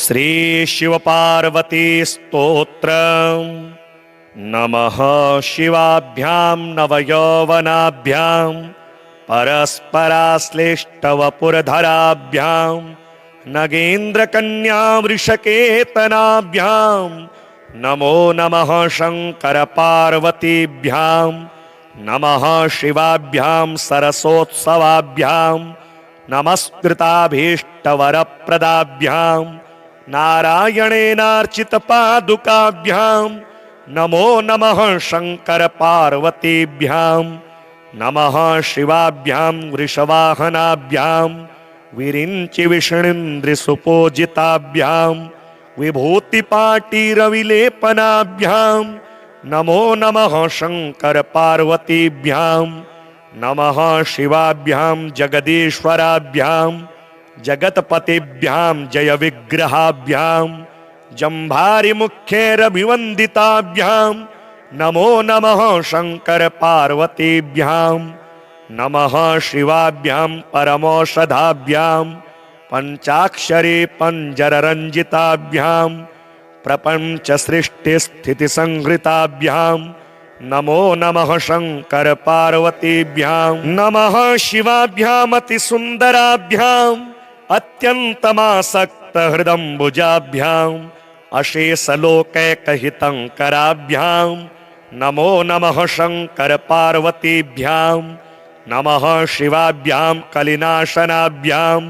श्री शिव पार्वती स्तोत्र। नमः शिवाभ्यां नवयौवनाभ्यां परस्पराश्लिष्टवपुरधराभ्यां नगेन्द्रकन्या वृषकेतनाभ्यां नमो नमः शंकर पार्वतीभ्यां नमः शिवाभ्यां सरसोत्सवाभ्यां नमस्कृताभीष्टवरप्रदाभ्यां नारायणेनार्चितपादुकाभ्यां नमो नमः शंकर पार्वतीभ्यां नमः शिवाभ्यां वृषवाहनाभ्यां विरिञ्चि विष्णुन्द्रिसुपूजिताभ्यां विभूतिपाटीरविलेपनाभ्यां नमो नमः शंकर पार्वतीभ्यां नमः शिवाभ्यां जगदीश्वराभ्यां जगत्पतिभ्यां जय विग्रहाभ्यां जम्भारिमुख्यैरभिवन्दिताभ्यां नमो नमः शंकर पार्वतीभ्यां नमः शिवाभ्यां परमौषधाभ्यां पंचाक्षरी पंजररंजिताभ्यां प्रपंच सृष्टि स्थिति संहृताभ्यां नमो नमः शंकर पार्वतीभ्यां नमः शिवाभ्यां अतिसुन्दराभ्यां अत्यन्तमासक्त हृदम्बुजाभ्यां अशेषलोकैकहितङ्कराभ्यां नमो नमः शंकर पार्वतीभ्यां नमः शिवाभ्यां कलिनाशनाभ्यां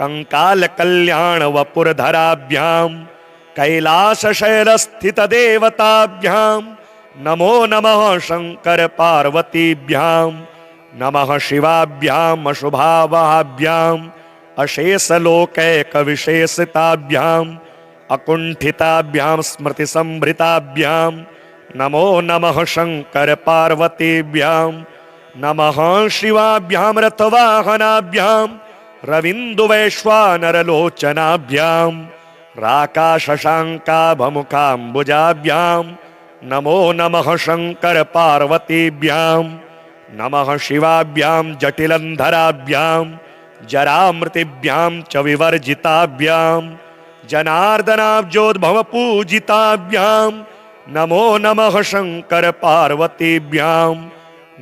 कंकालकल्याणवपुरधराभ्यां कैलासशैलस्थितदेवताभ्यां नमो नमः शंकर पार्वतीभ्यां नमः शिवाभ्यां अशुभावहाभ्यां अशेषलोकैकविशेषिताभ्यां अकुण्ठिताभ्यां स्मृतिसंभृताभ्यां नमो नमः शंकर पार्वतीभ्यां नमः शिवाभ्यां रथवाहनाभ्यां रविन्दुवैश्वानरलोचनाभ्यां राकाशशाङ्काभमुखाम्बुजाभ्यां नमो नमः शंकर पार्वतीभ्यां नमः शिवाभ्यां जटिलन्धराभ्यां जरामृतिभ्यां च विवर्जिताभ्यां जनार्दनाब्जोद्भवपूजिताभ्यां नमो नमः शंकर पार्वतीभ्यां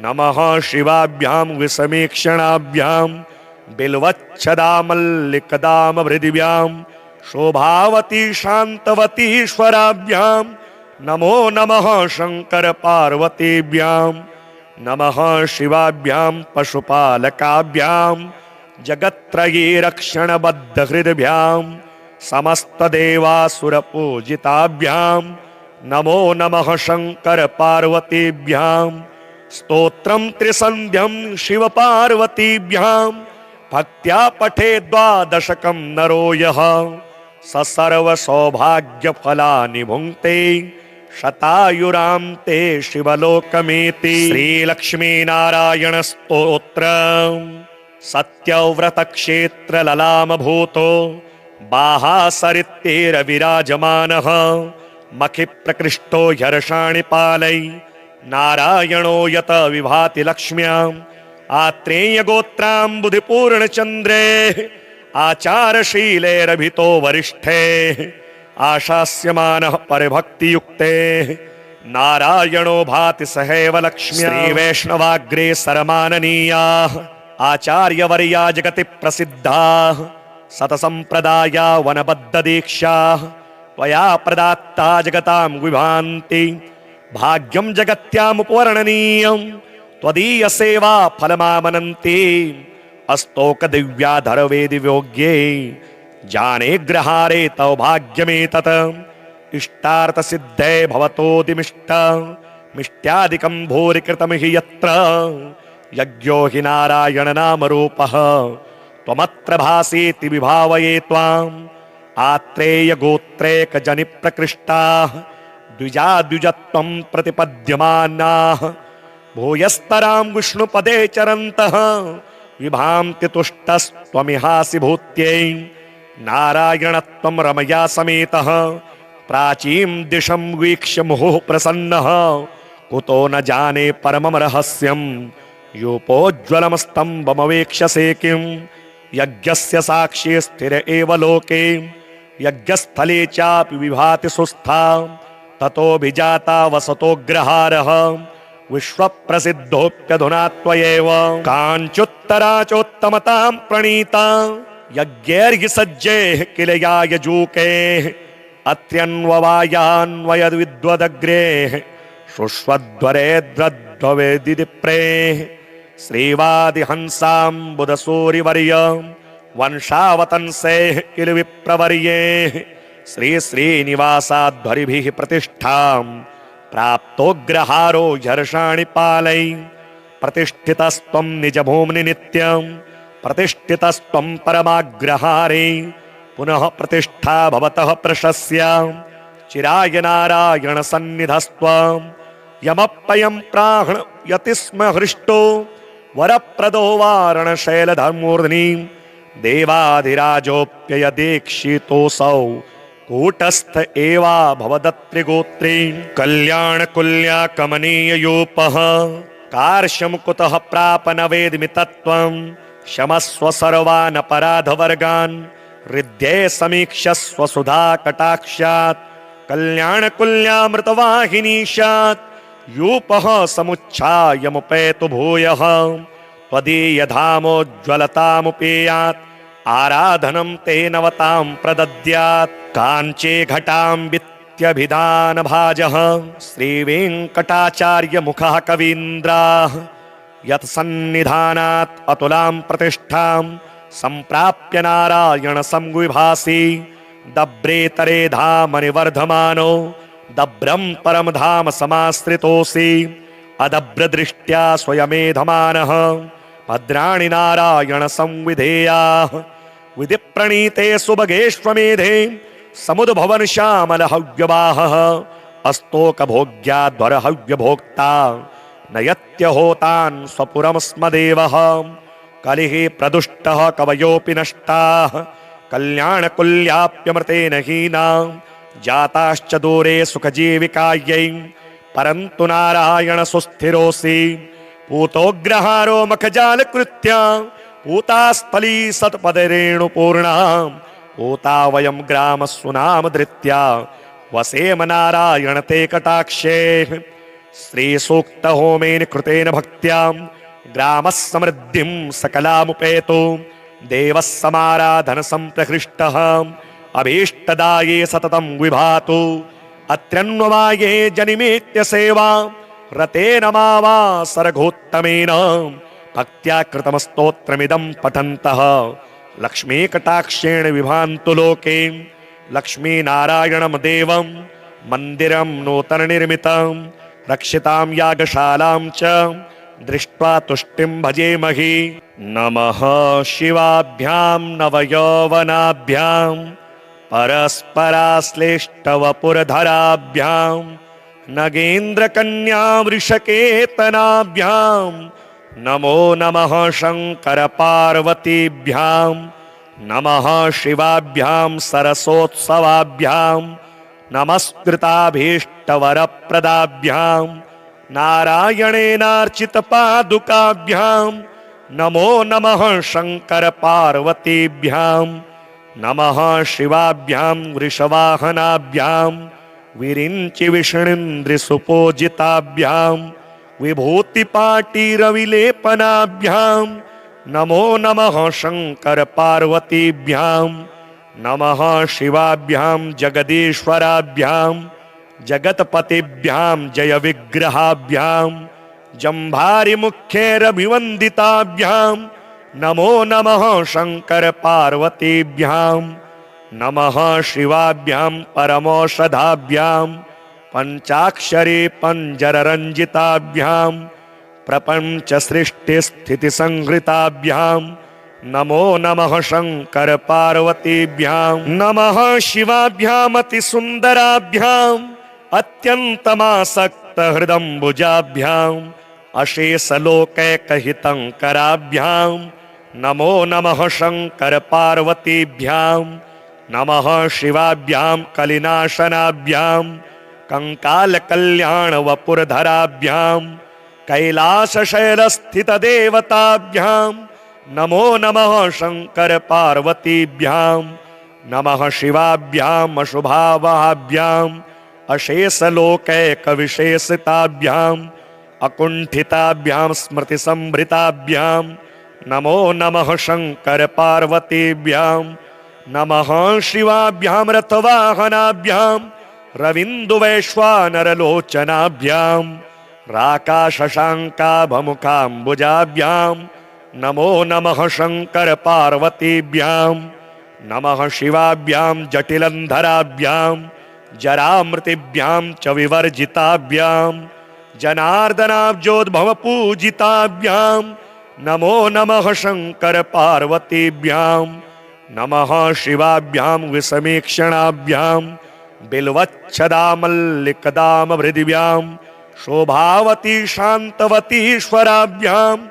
नमः शिवाभ्यां विषमीक्षणाभ्यां बिल्वच्छदामल्लिकदामभृदिभ्यां शोभावती शान्तवतीश्वराभ्यां नमो नमः शंकर पार्वतीभ्यां नमः शिवाभ्यां पशुपालकाभ्यां जगत्त्रयी रक्षणबद्धहृद्भ्यां समस्तदेवासुरपूजिताभ्यां नमो नमः शंकर पार्वतीभ्यां स्तोत्रं त्रिसन्ध्यं शिव पार्वतीभ्यां भक्त्या पठे द्वादशकं नरो यः स सर्वसौभाग्यफलानि भुङ्क्ते शतायुरां ते शिवलोकमेति। श्रीलक्ष्मीनारायण स्तोत्र। सत्यव्रतक्षेत्रललामभूतो बाहासरित्यैरविराजमानः मखिप्रकृष्टो ह्यर्षाणि पालै नारायणो यत विभाति लक्ष्म्याम् आत्रेयगोत्राम्बुधिपूर्णचन्द्रे आचारशीलेरभितो वरिष्ठे आशास्यमानः परिभक्तियुक्ते नारायणो भाति सहैव लक्ष्म्या। श्रीवैष्णवाग्रेसरमाननीयाः आचार्यवर्या जगति प्रसिद्धाः सतसम्प्रदाया वनबद्धदीक्षाः त्वया प्रदात्ता जगतां विभान्ति भाग्यं जगत्यामुपवर्णनीयं त्वदीयसेवा फलमामनन्ति अस्तोक दिव्याधर वेदिव्योग्ये जाने ग्रहारे तव भाग्यमेतत् इष्टार्थ सिद्धे भवतोदिमिष्ट मिष्ट्यादिकं भूरि कृतं हि यत्र यज्ञो हि नारायण नाम रूपः त्वमत्र भासीति विभावये त्वाम् आत्रेय गोत्रैक जनि प्रकृष्टाः द्विजा द्विजत्वं प्रतिपद्यमानाः भूयस्तरां विष्णुपदे चरन्तः विभान्ति तुष्टस्त्वमिहासि भूत्यै नारायणत्वं रमया समेतः प्राचीं दिशं वीक्ष्य मुहुः प्रसन्नः कुतो न जाने परमं रहस्यं यूपोज्ज्वलमस्तम्भमवेक्ष्यसे किं यज्ञस्य साक्षी स्थिर एव लोके यज्ञस्थले चापि विभाति सुस्था ततोऽभिजाता वसतोऽग्रहारः विश्वप्रसिद्धोऽप्यधुना त्वयैव काञ्चुत्तरा चोत्तमतां प्रणीता यज्ञैर्हि सज्जैः किल या यजूकैः अत्र्यन्ववायान्वयद्विद्वदग्रेः शुष्वध्वरेद्रध्ववेदिप्रेः श्रीवादिहंसाम्बुदसूरिवर्य वंशावतंसेः किल विप्रवर्येः श्री श्रीनिवासाध्वरिभिः प्रतिष्ठां प्राप्तोऽग्रहारो झर्षाणि पालै प्रतिष्ठितस्त्वं निजभूम्नि नित्यं प्रतिष्ठितस्त्वं परमाग्रहारे पुनः प्रतिष्ठा भवतः प्रशस्य चिराय नारायण सन्निधस्त्वं यमप्ययं प्राह्णयति स्म हृष्टो वरप्रदो वारणशैलधर्मूर्ध्नि देवाधिराजोऽप्ययदीक्षितोऽसौ कूटस्थ एवा भवदत्रिगोत्रे कल्याणकुल्या कमनीययोपः कार्श्यं कुतः प्राप न वेद्मि तत्त्वं क्षमस्व सर्वान् अपराधवर्गान् हृद्ये समीक्षस्व सुधा कटाक्षात् कल्याणकुल्यामृतवाहिनीशात् यूपः समुच्छायमुपेतु भूयः त्वदीयधामोज्ज्वलतामुपेयात् आराधनं ते नवतां प्रदद्यात् काञ्चे घटाम्बित्यभिधानभाजः श्रीवेङ्कटाचार्यमुखः कवीन्द्राः यत्सन्निधानात् अतुलां प्रतिष्ठां सम्प्राप्य नारायण संविभासि दब्रेतरे धामनि वर्धमानो दब्रं परम धाम समाश्रितोऽसि अदब्रदृष्ट्या स्वयमेधमानः भद्राणि नारायण संविधेयाः विधिप्रणीते सुभगेष्वमेधे समुद्भवन श्यामल हव्यवाहः अस्तोकभोग्याध्वर हव्यभोक्ता नयत्यहोतान् स्वपुरं स्म देवः कलिः प्रदुष्टः कवयोऽपि नष्टाः कल्याणकुल्याप्यमृतेन हीना जाताश्च दूरे सुखजीविकायै परन्तु नारायण सुस्थिरोऽसि पूतोऽग्रहारो मखजालकृत्य पूतास्थली सत्पदरेणुपूर्णा पूता वयं ग्रामस्सुनामधृत्या वसेम नारायण ते कटाक्षे श्रीसूक्तहोमेन कृतेन भक्त्या ग्रामः समृद्धिं सकलामुपेतो देवः समाराधन संप्रहृष्टः अभीष्टदाये सततं विभातु अत्र्यन्ववाये जनिमेत्य सेवा रतेन मावा सर्गोत्तमेन भक्त्या कृतं स्तोत्रमिदं पठन्तः लक्ष्मीकटाक्षेण विभान्तु लोके लक्ष्मीनारायणं देवं मन्दिरं नूतननिर्मितं रक्षितां यागशालां च दृष्ट्वा तुष्टिं भजेमहि नमः शिवाभ्यां नवयौवनाभ्यां परस्पराश्लेष्टवपुरधराभ्यां नगेन्द्रकन्या वृषकेतनाभ्यां नमो नमः शङ्कर पार्वतीभ्यां नमः शिवाभ्यां सरसोत्सवाभ्यां नमस्कृताभीष्टवरप्रदाभ्यां नारायणेनार्चितपादुकाभ्यां नमो नमः शङ्कर पार्वतीभ्यां नमः शिवाभ्यां वृषवाहनाभ्यां विरिञ्चिविष्णुन्द्रिसुपूजिताभ्यां विभूतिपाटीरविलेपनाभ्यां नमो नमः शङ्कर पार्वतीभ्यां नमः शिवाभ्यां जगदीश्वराभ्यां जगत्पतिभ्यां जय विग्रहाभ्यां जम्भारिमुख्यैरभिवन्दिताभ्यां नमो नमः शङ्कर पार्वतीभ्यां नमः शिवाभ्यां परमौषधाभ्यां पञ्चाक्षरी पञ्जररञ्जिताभ्यां प्रपञ्च सृष्टिस्थितिसंहृताभ्यां नमो नमः शङ्कर पार्वतीभ्यां नमः शिवाभ्यामतिसुन्दराभ्याम् अत्यन्तमासक्तहृदम्बुजाभ्याम् अशेषलोकैकहितङ्कराभ्यां नमो नमः शङ्कर पार्वतीभ्यां नमः शिवाभ्यां कलिनाशनाभ्यां कंकालकल्याणवपुरधराभ्यां कैलासशैलस्थितदेवताभ्यां नमो नमः शङ्कर पार्वतीभ्यां नमः शिवाभ्याम् अशुभावहाभ्याम् अशेषलोकैकविशेषिताभ्याम् अकुण्ठिताभ्याम् स्मृतिसम्भृताभ्याम् नमो नमः शंकर पार्वतीभ्याम् नमः शिवाभ्याम् रथवाहनाभ्याम् रविन्दुवैश्वानरलोचनाभ्याम् राकाशशाङ्काभमुखाम्बुजाभ्याम् नमो नमः शंकर पार्वतीभ्याम् नमः शिवाभ्याम् जटिलन्धराभ्याम् जरामृतिभ्याम् च विवर्जिताभ्याम् जनार्दनाब्जोद्भवपूजिताभ्याम् नमो नमः शंकर पार्वतीभ्याम् नमः शिवाभ्याम् विषमीक्षणाभ्याम् बिल्वच्छदामल्लिकदामभृदिभ्याम् शोभावती शान्तवतीश्वराभ्याम्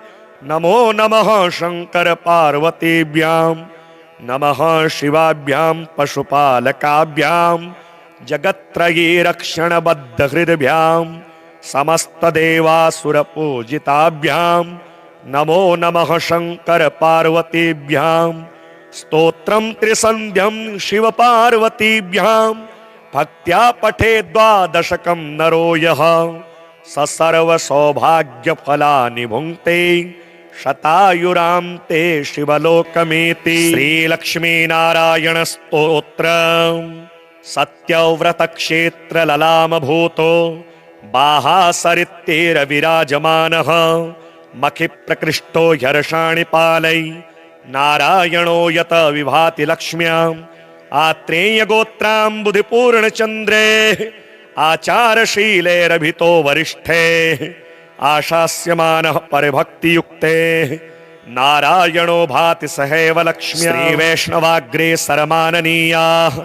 नमो नमः शंकर पार्वतीभ्याम् नमः शिवाभ्याम् पशुपालकाभ्याम् जगत्त्रयी रक्षणबद्धहृद्भ्याम् समस्तदेवासुरपूजिताभ्याम् नमो नमः शंकर पार्वतीभ्याम् स्तोत्रम् त्रिसन्ध्यम् शिवपार्वतीभ्याम् भक्त्या पठे द्वादशकम् नरो यः स सर्वसौभाग्यफलानि भुङ्क्ते शतायुरान्ते शिवलोकमेति। श्रीलक्ष्मीनारायण स्तोत्र सत्यव्रतक्षेत्रललामभूतो बाहासरित्तेरविराजमानः मखि प्रकृष्टो ह्यर्षाणि पालै नारायणो यत विभाति लक्ष्म्याम् आत्रेयगोत्राम्बुधिपूर्णचन्द्रे आचारशीलेरभितो वरिष्ठे आशास्यमानः परिभक्तियुक्ते नारायणो भाति सहैव लक्ष्म्या। श्रीवैष्णवाग्रे सरमाननीयाः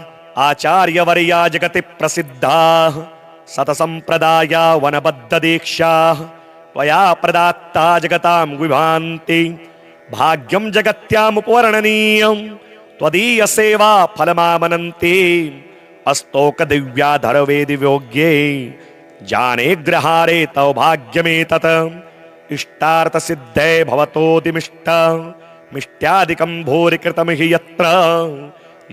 आचार्यवर्या जगति प्रसिद्धाः सतसम्प्रदाया वनबद्धदीक्षाः त्वया प्रदात्ता जगतां विभान्ति भाग्यं जगत्यामुपवर्णनीयम् त्वदीयसेवा फलमामनन्ति अस्तोक दिव्याधरवेदि योग्ये जाने ग्रहारे तव भाग्यमेतत् इष्टार्थ सिद्धे भवतोदिमिष्ट मिष्ट्यादिकं भूरि कृतं हि यत्र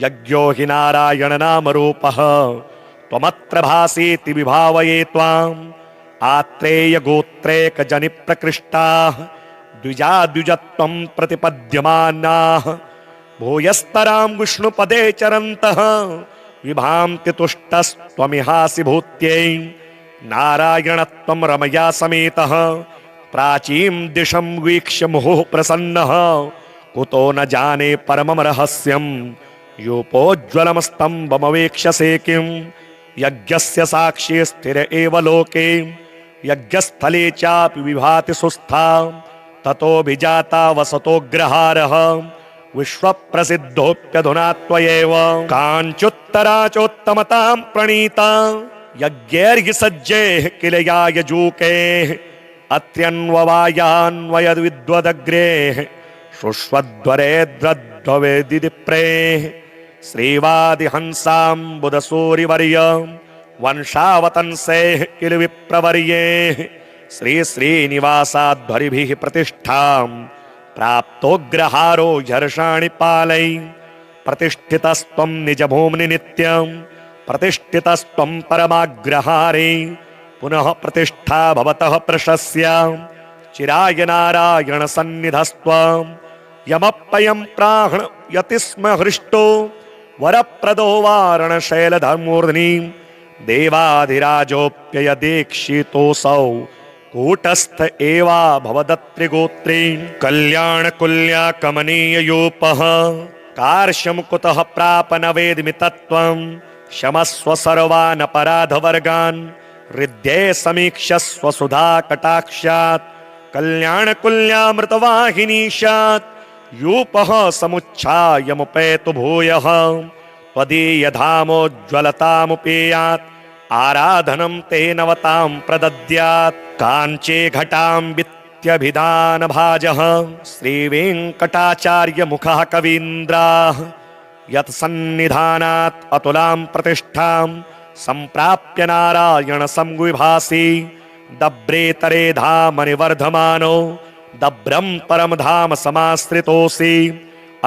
यज्ञो हि नारायण नाम रूपः त्वमत्र भासीति विभावये त्वाम् आत्रेय गोत्रेक जनि प्रकृष्टाः द्विजा द्विजत्वं प्रतिपद्यमानाः भूयस्तरां विष्णुपदे चरन्तः विभान्ति तुष्टस्त्वमिहासि भूत्यै नारायणत्वं रमया समेतः प्राचीं दिशं वीक्ष्य मुहुः प्रसन्नः कुतो न जाने परमं रहस्यं यूपोज्ज्वलमस्तम्भमवेक्ष्यसे किं यज्ञस्य साक्षी स्थिर एव लोके यज्ञस्थले चापि विभाति सुस्था ततोऽभिजाता वसतोऽग्रहारः विश्वप्रसिद्धोऽप्यधुना त्वयैव काञ्चुत्तरा चोत्तमतां प्रणीता यज्ञैर्हि सज्जैः किल यायजूकैः अत्र्यन्ववायान्वयद्विद्वदग्रेः शुष्वध्वरेद्रध्ववेदिप्रेः श्रीवादिहंसाम्बुदसूरिवर्य वंशावतंसेः किल विप्रवर्येः श्री श्रीनिवासाध्वरिभिः प्रतिष्ठाम् प्राप्तोऽग्रहारो ह्यर्षाणि पालै प्रतिष्ठितस्त्वं निजभूम्नि नित्यम् प्रतिष्ठितस्त्वं परमाग्रहारे पुनः प्रतिष्ठा भवतः प्रशस्य चिराय नारायण सन्निधस्त्वं यमप्ययं प्राण यति स्म हृष्टो वरप्रदो वारणशैलधर्मूर्ध्नि देवाधिराजोऽप्ययदीक्षितोऽसौ कूटस्थ एवा भवदत्रिगोत्रे कल्याणकुल्या कमनीययूपः कार्श्यं कुतः प्राप न वेद्मि तत्त्वम् क्षमस्व सर्वान् अपराधवर्गान् हृद्ये समीक्षस्व सुधा कटाक्षात् कल्याणकुल्यामृतवाहिनीशात् यूपः समुच्छायमुपेतु भूयः त्वदीयधामोज्ज्वलतामुपेयात् आराधनं ते नवतां प्रदद्यात् काञ्चे घटां वित्यभिधानभाजः श्रीवेङ्कटाचार्यमुखः कवीन्द्राः यत्सन्निधानात् अतुलां प्रतिष्ठां सम्प्राप्य नारायण संविभासि दब्रेतरे धाम निवर्धमानो दब्रं परम धाम समाश्रितोऽसि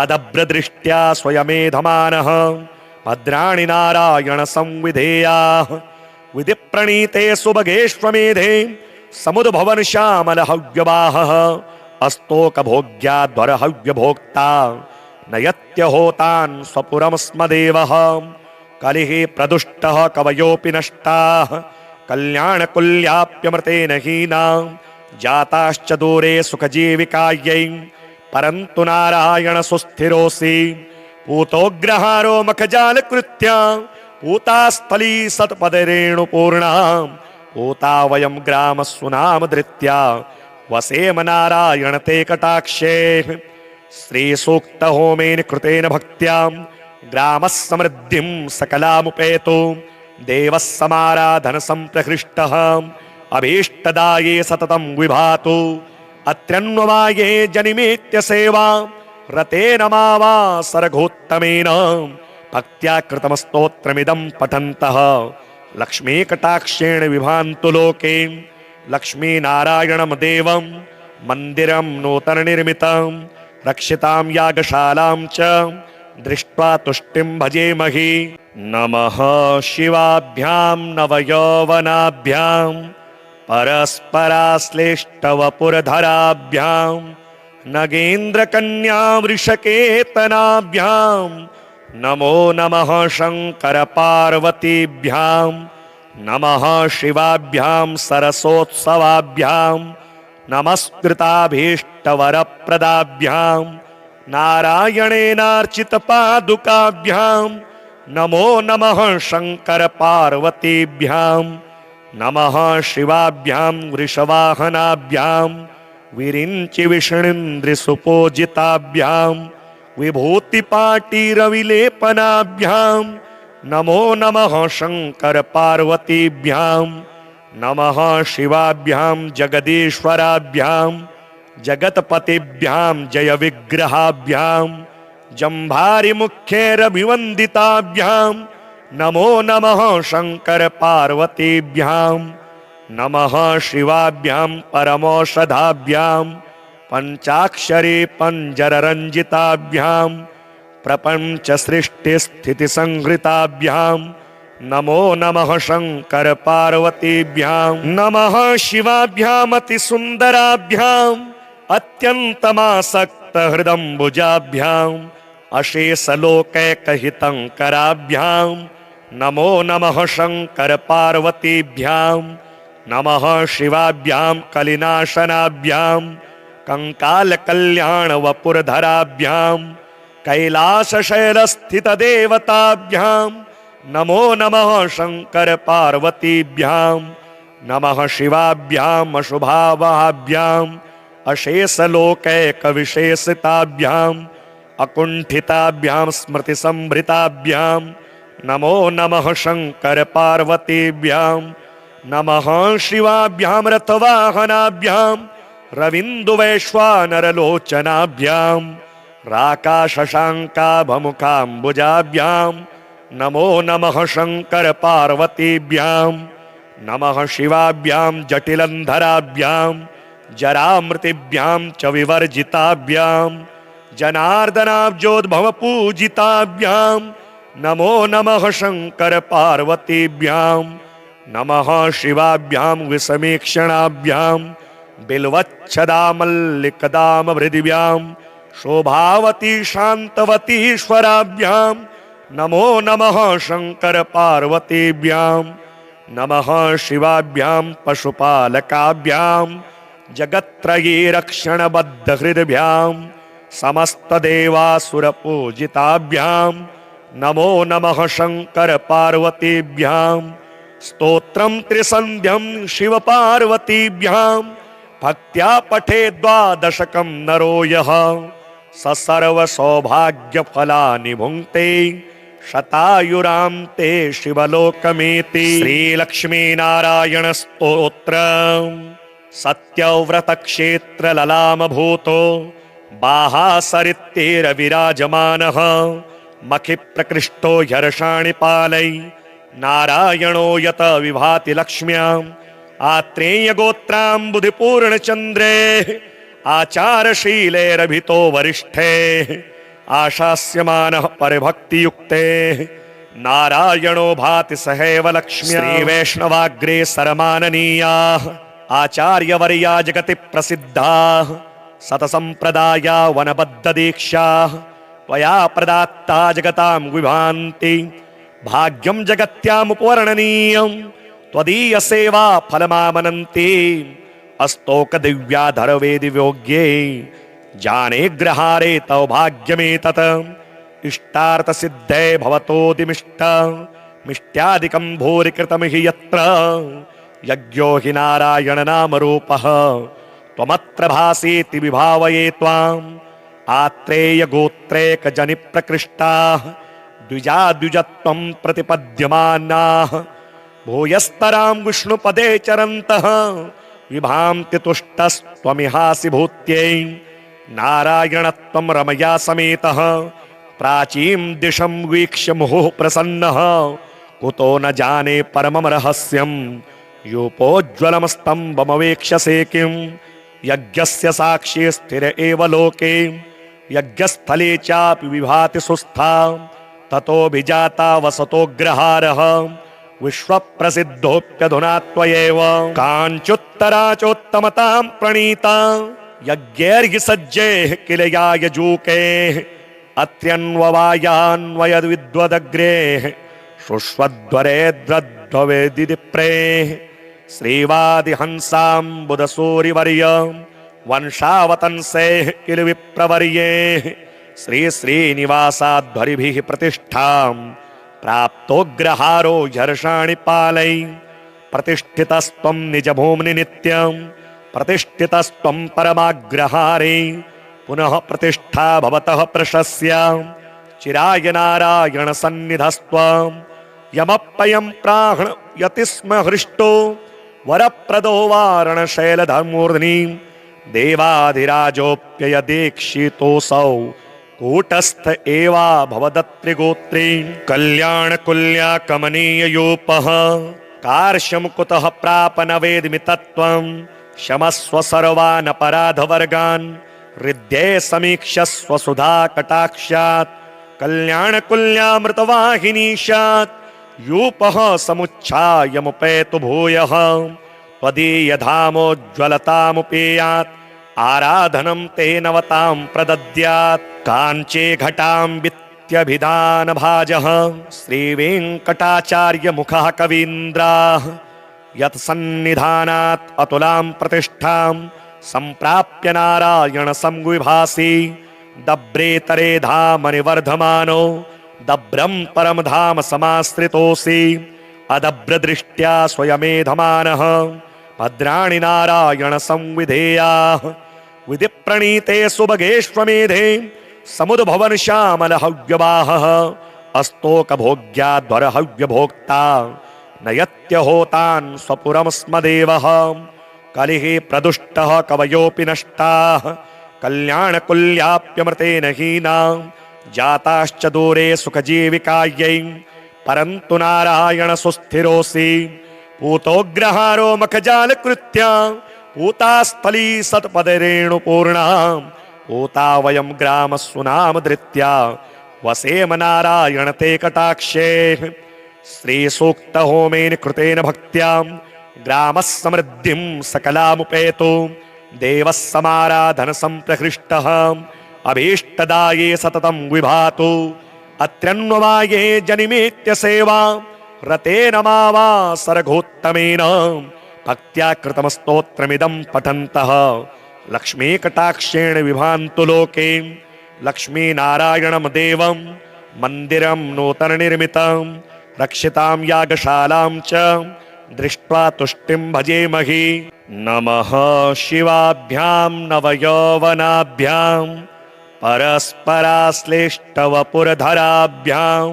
अदभ्रदृष्ट्या स्वयमेधमानः भद्राणि नारायण संविधेयाः विधिप्रणीते सुभगेष्वमेधे समुद्भवन श्यामल हव्यवाहः अस्तोकभोग्याध्वर हव्यभोक्ता नयत्य होतान् स्वपुरं स्मदेवः कलिः प्रदुष्टः कवयोऽपि नष्टाः कल्याणकुल्याप्यमृतेन हीना जाताश्च दूरे सुखजीविकायै परन्तु नारायण सुस्थिरोऽसि पूतोग्रहारो मखजालकृत्या पूतास्थली सत्पदरेणुपूर्णा पूता वयं ग्रामस्सुनामधृत्या वसेम नारायण ते कटाक्षे श्रीसूक्त होमेन कृतेन भक्त्या ग्रामः समृद्धिं सकलामुपेतु देवः समाराधन संप्रहृष्टः अभीष्टदाये सततं विभातु अत्र्यन्ववाये जनिमेत्य सेवा रतेन मावा सरघोत्तमेन भक्त्या कृतं स्तोत्रमिदं पठन्तः लक्ष्मीकटाक्षेण विभान्तु लोके लक्ष्मीनारायणं देवं मन्दिरं नूतननिर्मितं रक्षितां यागशालां च दृष्ट्वा तुष्टिं भजेमहि। नमः शिवाभ्यां नवयौवनाभ्यां परस्पराश्लेष्टवपुरधराभ्यां नगेन्द्रकन्या वृषकेतनाभ्यां नमो नमः शङ्करपार्वतीभ्यां नमः शिवाभ्यां सरसोत्सवाभ्यां नमस्कृताभीष्टवरप्रदाभ्यां नारायणेनार्चितपादुकाभ्यां नमो नमः शङ्करपार्वतीभ्यां नमः शिवाभ्यां वृषवाहनाभ्यां विरिञ्चिविष्णुन्द्रिसुपूजिताभ्यां विभूतिपाटीरविलेपनाभ्यां नमो नमः शङ्करपार्वतीभ्यां नमः शिवाभ्यां जगदीश्वराभ्यां जगत्पतिभ्यां जयविग्रहाभ्यां जम्भारिमुख्यैरभिवन्दिताभ्यां नमो नमः शङ्करपार्वतीभ्यां नमः शिवाभ्यां परमौषधाभ्यां पञ्चाक्षरी पञ्जररञ्जिताभ्यां प्रपञ्चसृष्टिस्थितिसंहृताभ्यां नमो नमः शङ्करपार्वतीभ्यां नमः शिवाभ्याम् अतिसुन्दराभ्याम् अत्यन्तमासक्तहृदम्बुजाभ्याम् अशेषलोकैकहितङ्कराभ्यां नमो नमः शङ्करपार्वतीभ्यां नमः शिवाभ्यां कलिनाशनाभ्यां कङ्कालकल्याणवपुरधराभ्यां कैलासशैलस्थितदेवताभ्यां नमो नमः शङ्करपार्वतीभ्यां नमः शिवाभ्याम् अशुभावहाभ्याम् अशेषलोकैकविशेषिताभ्याम् अकुण्ठिताभ्यां स्मृतिसंभृताभ्यां नमो नमः शङ्करपार्वतीभ्यां नमः शिवाभ्यां रथवाहनाभ्यां रविन्दुवैश्वानरलोचनाभ्यां राकाशशाङ्काभमुखाम्बुजाभ्यां नमो नमः शङ्करपार्वतीभ्यां नमः शिवाभ्यां जटिलन्धराभ्यां जरामृतिभ्यां च विवर्जिताभ्यां जनार्दनाब्जोद्भवपूजिताभ्यां नमो नमः शङ्करपार्वतीभ्यां नमः शिवाभ्यां विषमीक्षणाभ्यां बिल्वच्छदामल्लिकदामभृदिभ्यां शोभावती शान्तवतीश्वराभ्यां नमो नमः शङ्करपार्वतीभ्यां नमः शिवाभ्यां पशुपालकाभ्यां जगत्त्रयी रक्षणबद्धहृद्भ्यां समस्तदेवासुरपूजिताभ्यां नमो नमः शङ्करपार्वतीभ्यां स्तोत्रं त्रिसन्ध्यं शिवपार्वतीभ्यां भक्त्या पठेत् द्वादशकं नरो यः स सर्वसौभाग्यफलानि भुङ्क्ते शतायुरान्ते शिवलोकमेति। श्रीलक्ष्मीनारायण स्तोत्रम् सत्यव्रतक्षेत्रललामभूतो बाहासरित्यैरविराजमानः मखि प्रकृष्टो ह्यर्षाणि पालै नारायणो यत विभाति लक्ष्म्याम् आत्रेयगोत्राम्बुधिपूर्णचन्द्रे आचारशीलैरभितो वरिष्ठे आशास्यमानः परिभक्तियुक्ते नारायणो भाति सहैव लक्ष्म्या। श्रीवैष्णवाग्रे सरमाननीयाः आचार्यवर्या जगति प्रसिद्धाः सतसम्प्रदाया वनबद्धदीक्षाः त्वया प्रदात्ता जगतां विभान्ति भाग्यं जगत्यामुपवर्णनीयं त्वदीय सेवा फलमामनन्ति अस्तोक दिव्याधर वेदि योग्ये जाने ग्रहारे तव भाग्यमेतत् इष्टार्थ सिद्धे भवतोदिमिष्ट मिष्ट्यादिकं भूरि कृतं हि यत्र यज्ञो हि नारायण नाम रूपः त्वमत्र भासीति विभावये त्वाम् आत्रेय गोत्रेक जनि प्रकृष्टाः द्विजा द्विजत्वं प्रतिपद्यमानाः भूयस्तरां विष्णुपदे चरन्तः विभान्ति तुष्टस्त्वमिहासि भूत्यै नारायणत्वं रमया समेतः प्राचीं दिशं वीक्ष्य मुहुः प्रसन्नः कुतो न जाने परमं रहस्यं यूपोज्ज्वलमस्तम्भमवेक्ष्यसे किं यज्ञस्य साक्षी स्थिर एव लोके यज्ञस्थले चापि विभाति सुस्था ततोऽभिजाता वसतोऽग्रहारः विश्वप्रसिद्धोऽप्यधुना त्वयैव काञ्चुत्तरा चोत्तमतां प्रणीता यज्ञैर्हि सज्जैः किल यायजूकैः अत्र्यन्ववायान्वयद्विद्वदग्रेः शुष्वध्वरेद्रध्ववेदिप्रेः श्रीवादिहंसाम्बुदसूरिवर्य वंशावतंसेः किल विप्रवर्येः श्री श्रीनिवासाध्वरिभिः प्रतिष्ठां प्राप्तोऽग्रहारो झर्षाणि पालै प्रतिष्ठितस्त्वं निजभूम्नि नित्यं प्रतिष्ठितस्त्वं परमाग्रहारे पुनः प्रतिष्ठा भवतः प्रशस्य चिराय नारायण सन्निधस्त्वं यमप्ययं प्राण यति स्म हृष्टो वरप्रदो वारणशैलधर्मूर्ध्नि देवाधिराजोऽप्ययदीक्षितोऽसौ कूटस्थ एवा भवदत्रिगोत्रे कल्याणकुल्या कमनीययोपः कार्श्यं कुतः प्राप न वेद्मि तत्त्वं क्षमस्व सर्वानपराधवर्गान् हृद्ये समीक्षस्व सुधा कटाक्षात् कल्याणकुल्यामृतवाहिनीशात् यूपः समुच्छायमुपेतु भूयः त्वदीयधामोज्ज्वलतामुपेयात् आराधनं ते नवतां प्रदद्यात् काञ्चे घटां वित्यभिधानभाजः श्रीवेङ्कटाचार्यमुखः कवीन्द्राः यत्सन्निधानात् अतुलां प्रतिष्ठां सम्प्राप्य नारायण संविभासि दब्रेतरे धाम निवर्धमानो दब्रं परम धाम समाश्रितोऽसि अदब्रदृष्ट्या स्वयमेधमानः भद्राणि नारायण संविधेयाः विधिप्रणीते सुभगेष्वमेधे समुद्भवन श्यामल हव्यवाहः अस्तोकभोग्याध्वर हव्यभोक्ता नयत्यहोतान् स्वपुरं स्म देवः कलिः प्रदुष्टः कवयोऽपि नष्टाः कल्याणकुल्याप्यमृतेन हीना जाताश्च दूरे सुखजीविकायै परन्तु नारायण सुस्थिरोऽसि पूतोऽग्रहारो मखजालकृत्या पूतास्थली सत्पदरेणुपूर्णा पूता वयं ग्रामस्सुनामधृत्या वसेम नारायण ते कटाक्षे श्रीसूक्तहोमेन कृतेन भक्त्या ग्रामः समृद्धिं सकलामुपेतो देवः समाराधन संप्रहृष्टः अभीष्टदाये सततं विभातु अत्र्यन्ववाये जनिमेत्य सेवा रतेन मावासरघोत्तमेन भक्त्या कृतं स्तोत्रमिदं पठन्तः लक्ष्मीकटाक्षेण विभान्तु लोके लक्ष्मीनारायणं देवं मन्दिरं नूतननिर्मितं रक्षितां यागशालां च दृष्ट्वा तुष्टिं भजेमहि नमः शिवाभ्यां नवयौवनाभ्यां परस्पराश्लेष्टवपुरधराभ्यां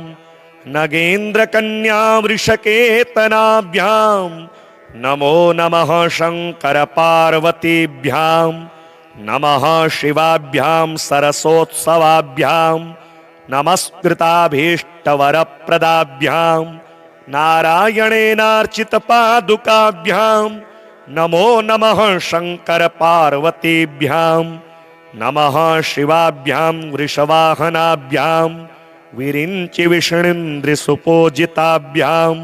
नगेन्द्रकन्या वृषकेतनाभ्यां नमो नमः शङ्कर पार्वतीभ्यां नमः शिवाभ्यां सरसोत्सवाभ्यां नमस्कृताभीष्टवरप्रदाभ्यां नारायणेनार्चितपादुकाभ्यां नमो नमः शङ्कर पार्वतीभ्यां नमः शिवाभ्यां वृषवाहनाभ्यां विरिञ्चि विष्णुन्द्रिसुपूजिताभ्यां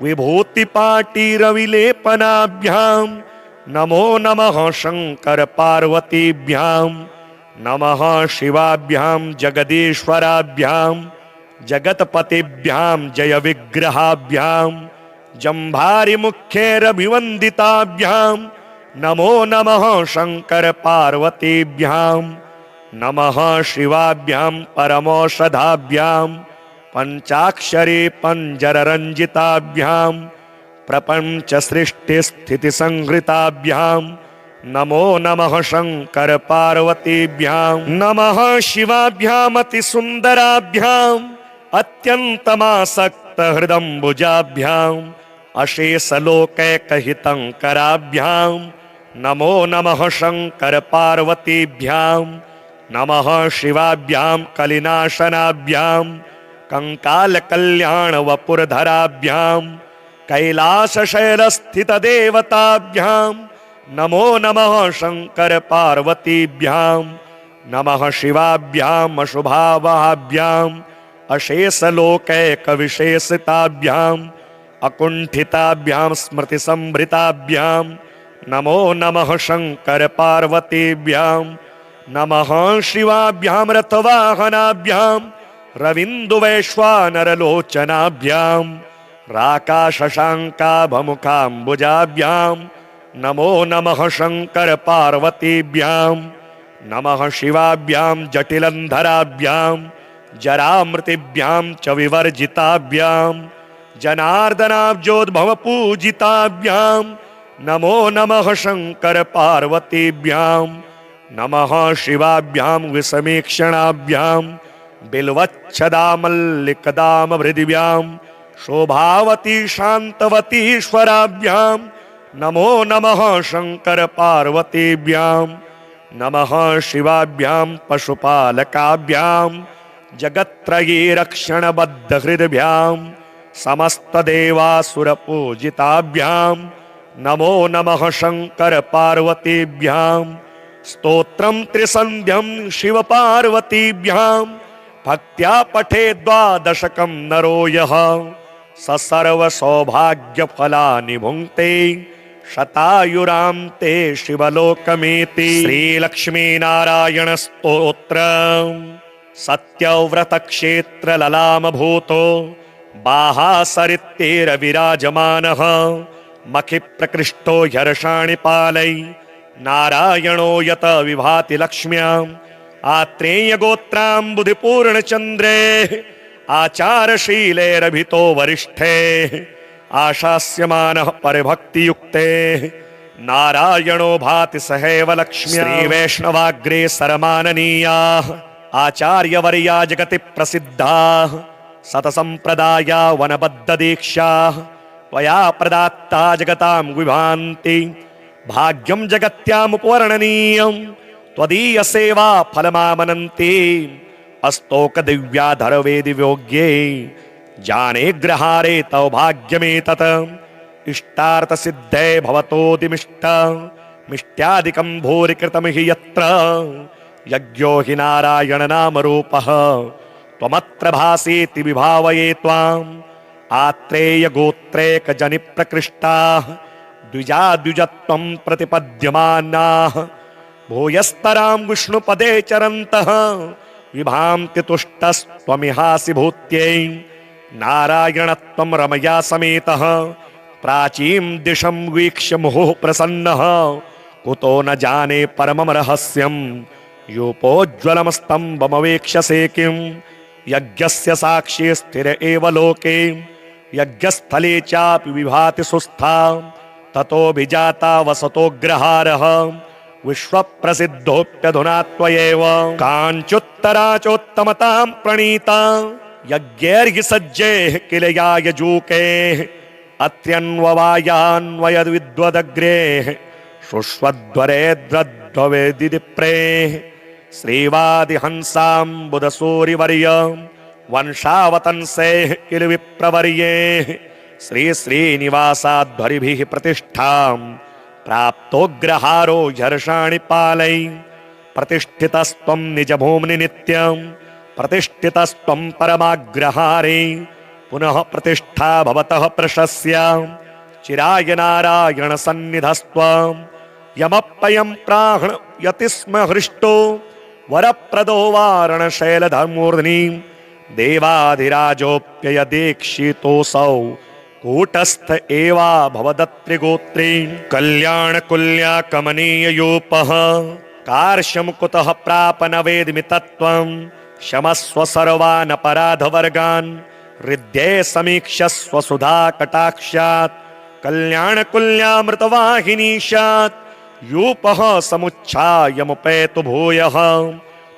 विभूतिपाटीरविलेपनाभ्यां नमो नमः शंकर पार्वतीभ्यां नमः शिवाभ्यां जगदीश्वराभ्यां जगत्पतिभ्यां जय विग्रहाभ्यां जम्भारि मुख्यैरभिवन्दिताभ्यां नमो नमः शंकर पार्वतीभ्यां नमः शिवाभ्यां परमौषधाभ्यां पंचाक्षरी पंजररंजिताभ्यां प्रपंच सृष्टि स्थिति संहृताभ्यां नमो नमः शंकर पार्वतीभ्यां नमः शिवाभ्यां अतिसुन्दराभ्यां अत्यन्तमासक्त हृदम्बुजाभ्यां अशेषलोकैकहितङ्कराभ्यां नमो नमः शंकर पार्वतीभ्यां नमः शिवाभ्यां कलिनाशनाभ्यां कंकाल वपुरधराभ्यां कैलासशैलस्थितदेवताभ्यां नमो नमः शंकर पार्वतीभ्यां नमः शिवाभ्यां अशुभावहाभ्यां अशेषलोकैकविशेषिताभ्यां अकुंठिताभ्यां स्मृतिसंभृताभ्यां नमो नमः शंकर पार्वतीभ्यां नमः शिवाभ्यां रथवाहनाभ्यां रविन्दुवैश्वानरलोचनाभ्यां राकाशशाङ्काभमुखाम्बुजाभ्यां नमो नमः शंकर पार्वतीभ्यां नमः शिवाभ्यां जटिलन्धराभ्यां जरामृतिभ्यां च विवर्जिताभ्यां जनार्दनाब्जोद्भवपूजिताभ्यां नमो नमः शंकर पार्वतीभ्यां नमः शिवाभ्यां विषमीक्षणाभ्यां बिल्वच्छदामल्लिकदामभृदिभ्यां शोभावती शान्तवतीश्वराभ्यां नमो नमः शंकर पार्वतीभ्यां नमः शिवाभ्यां पशुपालकाभ्यां जगत्त्रयी रक्षणबद्धहृद्भ्यां समस्तदेवासुरपूजिताभ्यां नमो नमः शंकर पार्वतीभ्यां स्तोत्रं त्रिसन्ध्यं शिवपार्वतीभ्यां भक्त्या पठे द्वादशकं नरो यः स सर्वसौभाग्यफलानि भुङ्क्ते शतायुरान्ते शिवलोकमेति। श्रीलक्ष्मीनारायण स्तोत्रम् सत्यव्रतक्षेत्रललामभूतो बाहासरित्यैरविराजमानः मखिप्रकृष्टो ह्यर्षाणि पालै नारायणो यत विभाति लक्ष्म्याम् आत्रेयगोत्राम्बुधिपूर्णचन्द्रे आचारशीलेरभितो वरिष्ठे आशास्यमानः परिभक्तियुक्ते नारायणो भाति सहैव लक्ष्म्या। श्रीवैष्णवाग्रे सरमाननीयाः आचार्यवर्या जगति प्रसिद्धाः सतसम्प्रदाया वनबद्धदीक्षाः त्वया प्रदात्ता जगतां विभान्ति भाग्यं जगत्यामुपवर्णनीयं त्वदीय सेवा फलमामनन्ति अस्तोक दिव्याधर वेदि योग्ये जाने ग्रहारे तव भाग्यमेतत् इष्टार्थ सिद्धे भवतोदिमिष्ट मिष्ट्यादिकं भूरि कृतं हि यत्र यज्ञो हि नारायण नाम रूपः त्वमत्र भासीति विभावये त्वाम् आत्रेय गोत्रैक जनि प्रकृष्टाः द्विजा द्विजत्वं प्रतिपद्यमानाः भूयस्तरां विष्णुपदे चरन्तः विभान्ति तुष्टस्त्वमिहासि भूत्यै नारायणत्वं रमया समेतः प्राचीं दिशं वीक्ष्य मुहुः प्रसन्नः कुतो न जाने परमं रहस्यं यूपोज्ज्वलं स्तम्भमवेक्ष्यसे किं यज्ञस्य साक्षी स्थिर एव लोके यज्ञस्थले चापि विभाति सुस्था ततोऽभिजाता वसतोऽग्रहारः विश्वप्रसिद्धोऽप्यधुना त्वयैव काञ्चुत्तरा चोत्तमतां प्रणीता यज्ञैर्हि सज्जैः किल यायजूके अत्र्यन्ववायान्वयद्विद्वदग्रेः शुष्वध्वरेद्रध्ववेदिप्रेः श्रीवादिहंसाम्बुधसूरिवर्य वंशावतंसेः किल विप्रवर्येः श्री श्रीनिवासाध्वरिभिः प्रतिष्ठां प्राप्तोऽग्रहारो झर्षाणि पालै प्रतिष्ठितस्त्वं निजभूम्नि नित्यं प्रतिष्ठितस्त्वं परमाग्रहारे पुनः प्रतिष्ठा भवतः प्रशस्य चिराय नारायण सन्निधस्त्वं यमप्ययं प्राहृयति स्म हृष्टो वरप्रदो वारणशैलधर्मूर्ध्नि देवाधिराजोऽप्यय दीक्षितोऽसौ कूटस्थ एवा भवदत्रिगोत्रे कल्याणकुल्या कमनीययोपः कार्श्यं कुतः प्राप न वेद्मि तत्त्वं क्षमस्व सर्वान् अपराधवर्गान् हृद्ये समीक्षस्व सुधा कटाक्षात् कल्याणकुल्यामृतवाहिनीशात् यूपः समुच्छायमुपेतु भूयः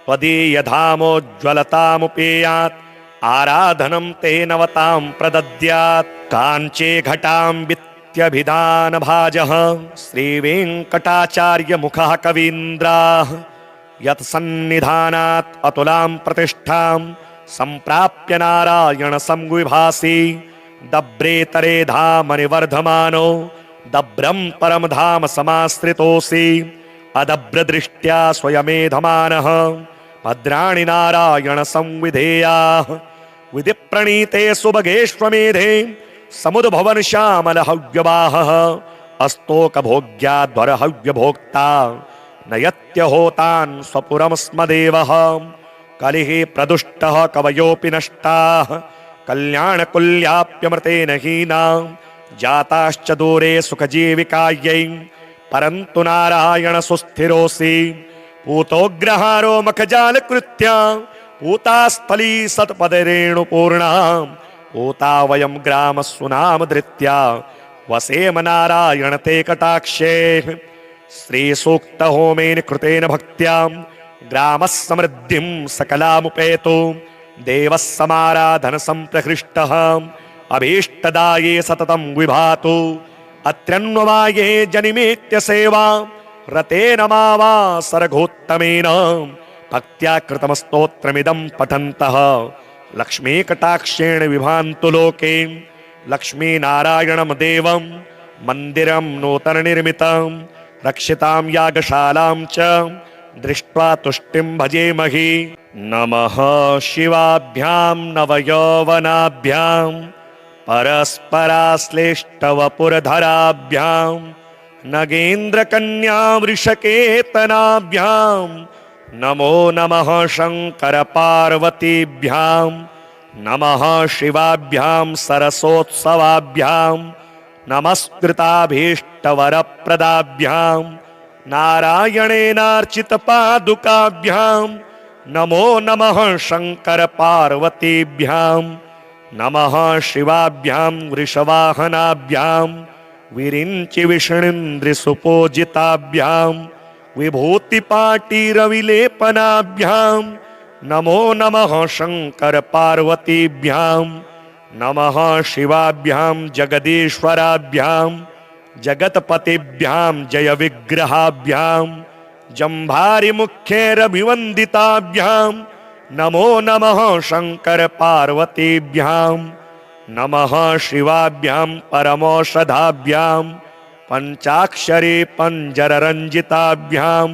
त्वदीयधामोज्ज्वलतामुपेयात् आराधनं ते नवतां प्रदद्यात् काञ्चे घटां वित्यभिधानभाजः श्रीवेङ्कटाचार्यमुखः कवीन्द्राः यत्सन्निधानात् अतुलां प्रतिष्ठां सम्प्राप्य नारायण संविभासि दब्रेतरे धामनि वर्धमानो दब्रं परम धाम समाश्रितोऽसि अदब्रदृष्ट्या स्वयमेधमानः भद्राणि नारायण संविधेयाः विधिप्रणीते सुभगेष्वमेधे समुद्भवन श्यामल हव्यवाहः अस्तोकभोग्याध्वर हव्यभोक्ता नयत्यहोतान् स्वपुरं स्म देवः कलिः प्रदुष्टः कवयोऽपि नष्टाः कल्याणकुल्याप्यमृतेन हीना जाताश्च दूरे सुखजीविकायै परन्तु नारायण सुस्थिरोऽसि पूतोग्रहारो मखजालकृत्या पूतास्थली सत्पदरेणुपूर्णा पूता वयं ग्रामस्सुनाम धृत्या वसेम नारायण ते कटाक्षे श्रीसूक्त होमेन कृतेन भक्त्या ग्रामः समृद्धिं सकलामुपेतो देवः समाराधन संप्रहृष्टः अभीष्टदाये सततं विभातु अत्र्यन्ववाये जनिमेत्य सेवा रतेन मावासरघोत्तमेन भक्त्या कृतं स्तोत्रमिदं पठन्तः लक्ष्मीकटाक्षेण विभान्तु लोके लक्ष्मीनारायणं देवं मन्दिरं नूतननिर्मितं रक्षितां यागशालां च दृष्ट्वा तुष्टिं भजेमहि नमः शिवाभ्यां नवयौवनाभ्यां परस्पराश्लेष्टवपुरधराभ्यां नगेन्द्रकन्या वृषकेतनाभ्यां नमो नमः शंकर पार्वतीभ्यां नमः शिवाभ्यां सरसोत्सवाभ्यां नमस्कृताभीष्टवरप्रदाभ्यां नारायणेनार्चितपादुकाभ्यां नमो नमः शंकर पार्वतीभ्यां नमः शिवाभ्यां वृषवाहनाभ्यां विरिञ्चि विष्णुन्द्रिसुपूजिताभ्यां विभूतिपाटीरविलेपनाभ्यां नमो नमः शंकर पार्वतीभ्यां नमः शिवाभ्यां जगदीश्वराभ्यां जगत्पतिभ्यां जय विग्रहाभ्यां जम्भारि मुख्यैरभिवन्दिताभ्यां नमो नमः शंकर पार्वतीभ्यां नमः शिवाभ्यां परमौषधाभ्यां पंचाक्षरी पंजररंजिताभ्यां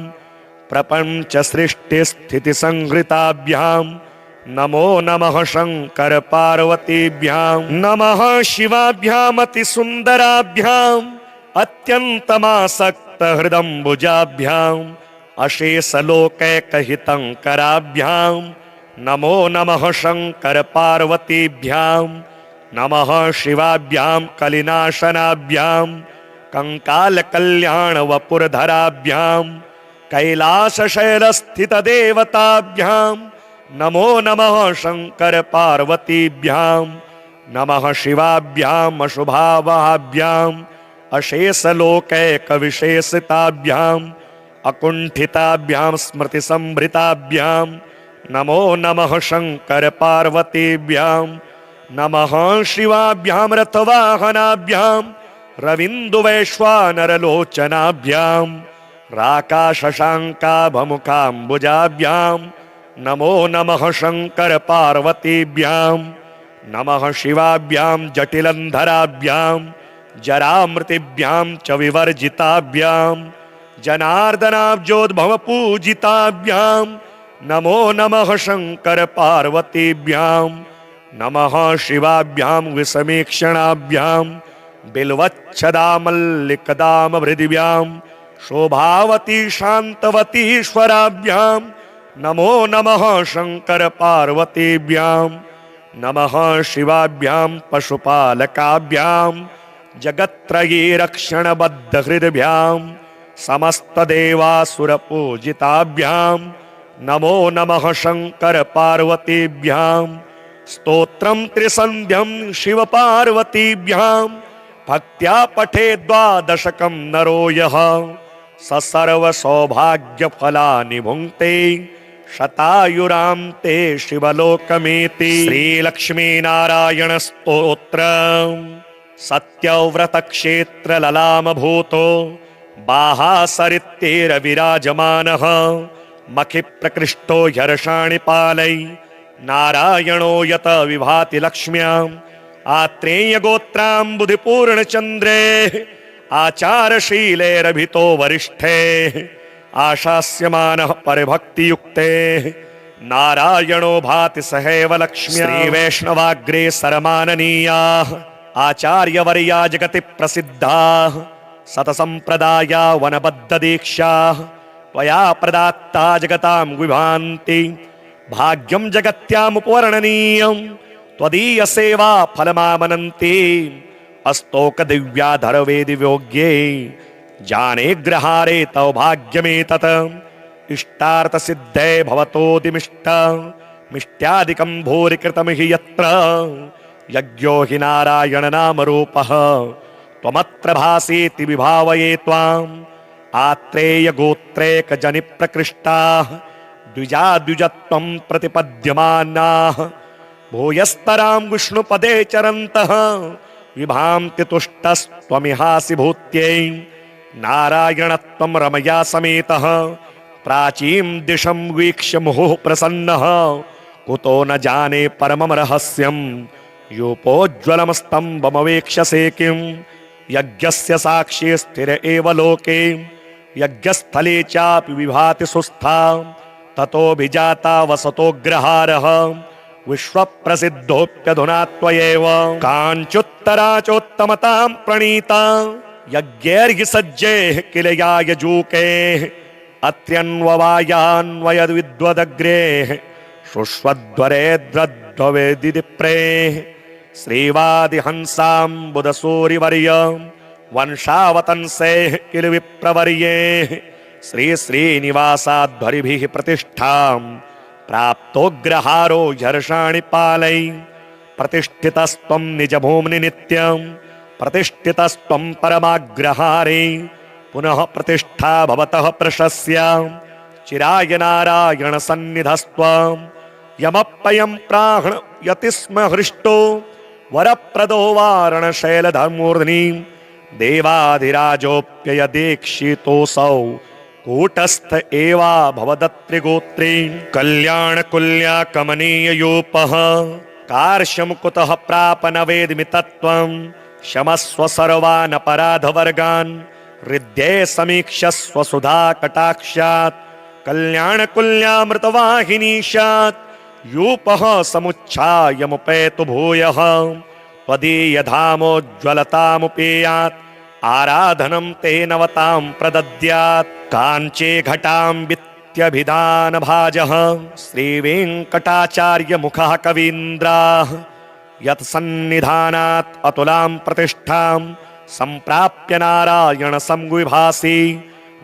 प्रपंच सृष्टि स्थिति संहृताभ्यां नमो नमः शंकर पार्वतीभ्यां नमः शिवाभ्यां अति सुंदराभ्यां अत्यंतमासक्त हृदम्बुजाभ्यां अशेषलोकैकहितंकराभ्यां नमो नमः शंकर पार्वतीभ्यां नमः शिवाभ्यां कलिनाशनाभ्यां कंकाल वपुरधराभ्यां कैलासशैलस्थितदेवताभ्यां नमो नमः शंकर पार्वतीभ्यां नमः शिवाभ्यां अशुभावहाभ्यां अशेषलोकैकविशेषिताभ्यां अकुण्ठिताभ्यां स्मृतिसंभृताभ्यां नमो नमः शंकर पार्वतीभ्यां नमः शिवाभ्यां रथवाहनाभ्यां रविन्दुवैश्वानरलोचनाभ्यां राकाशशाङ्काभमुखाम्बुजाभ्यां नमो नमः शंकर पार्वतीभ्यां नमः शिवाभ्यां जटिलन्धराभ्यां जरामृतिभ्यां च विवर्जिताभ्यां जनार्दनाब्जोद्भव पूजिताभ्यां नमो नमः शंकर पार्वतीभ्यां नमः शिवाभ्यां विषमीक्षणाभ्यां बिल्वच्छदा मल्लिकदाम हृदिभ्यां शोभावती शांतवतीश्वराभ्यां नमो नमः शंकर पार्वतीभ्यां नमः शिवाभ्यां पशुपालकाभ्यां जगत्त्रयी रक्षणबद्ध हृदभ्यां समस्त देवासुर पूजिताभ्यां नमो नमः शंकर पार्वतीभ्यां स्तोत्रं त्रिसन्ध्यं शिव पार्वतीभ्यां भक्त्या पठे द्वादशकं नरो यः ससर्व सौभाग्य फलानि भुङ्क्ते शतायुरां ते शिवलोकमेति। श्री लक्ष्मी नारायण स्तोत्र सत्यव्रत क्षेत्र ललाम भूतो बाहासरित्तेर विराजमानः मखि प्रकृष्टो हर्षाणि पालै नारायणो यत विभाति लक्ष्म्यां आत्रेय गोत्राम्बुधि पूर्णचन्द्रे आचारशीलेरभितो वरिष्ठे आशास्यमानः परिभक्तियुक्ते नारायणो भाति सहैव लक्ष्म्या। श्री वैष्णवाग्रे सरमाननीयाः आचार्यवर्या जगति प्रसिद्धाः सतसंप्रदाया वनबद्ध दीक्षाः त्वया प्रदात्ता जगतां विभान्ति भाग्यं जगत्यामुपवर्णनीयं त्वदीय सेवा फलमामनन्ति अस्तोक दिव्याधर वेदि योग्ये जाने ग्रहारे तव भाग्यमेतत् इष्टार्थ सिद्धे भवतोदिमिष्ट मिष्ट्यादिकं भूरि कृतं हि यत्र यज्ञो हि नारायण नाम रूपः त्वमत्र भासीति विभावये त्वाम् आत्रेय गोत्रेक जनि प्रकृष्टाः द्विजा द्विजत्वं प्रतिपद्यमानाः भूयस्तरां विष्णुपदे चरन्तः विभान्ति तुष्टस्त्वमिहासि भूत्यै नारायणत्वं रमया समेतः प्राचीं दिशं वीक्ष्य मुहुः प्रसन्नः कुतो न जाने परमं रहस्यं यूपोज्ज्वलमस्तम्भमवेक्ष्यसे किं यज्ञस्य साक्षी स्थिर एव लोके यज्ञस्थले चापि विभाति सुस्था ततोऽभिजाता वसतोऽग्रहारः विश्वप्रसिद्धोऽप्यधुना त्वयैव काञ्चुत्तरा चोत्तमतां प्रणीता यज्ञैर्हि सज्जैः किल यायजूके अत्र्यन्ववायान्वयद्विद्वदग्रेः शुष्वध्वरेद्रध्ववेदिप्रेः श्रीवादिहंसाम्बुदसूरिवर्य वंशावतंसेः किल विप्रवर्येः श्री श्रीनिवासाध्वरिभिः प्रतिष्ठां प्राप्तोऽग्रहारो हर्षाणि पालै प्रतिष्ठितस्त्वं निजभूम्नि नित्यं प्रतिष्ठितस्त्वं परमाग्रहारे पुनः प्रतिष्ठा भवतः प्रशस्य चिराय नारायण सन्निधस्त्वं यमप्ययं प्राण यति स्म हृष्टो वरप्रदो वारणशैलधर्मूर्ध्नि देवाधिराजोऽप्ययदीक्षितोऽसौ कूटस्थ एवा भवदत्रिगोत्रे कल्याणकुल्या कमनीययूपः कार्श्यं कुतः प्राप न वेद्मि तत्त्वं क्षमस्व सर्वान् अपराधवर्गान् हृद्ये समीक्षस्व सुधा कटाक्षात् कल्याणकुल्यामृतवाहिनीशात् यूपः समुच्छायमुपेतु भूयः त्वदीयधामोज्ज्वलतामुपेयात् आराधनं ते नवतां प्रदद्यात् काञ्चे घटां वित्यभिधान भाजः श्रीवेङ्कटाचार्य मुखः कवीन्द्राः यत्सन्निधानात् अतुलां प्रतिष्ठां सम्प्राप्य नारायण संविभासि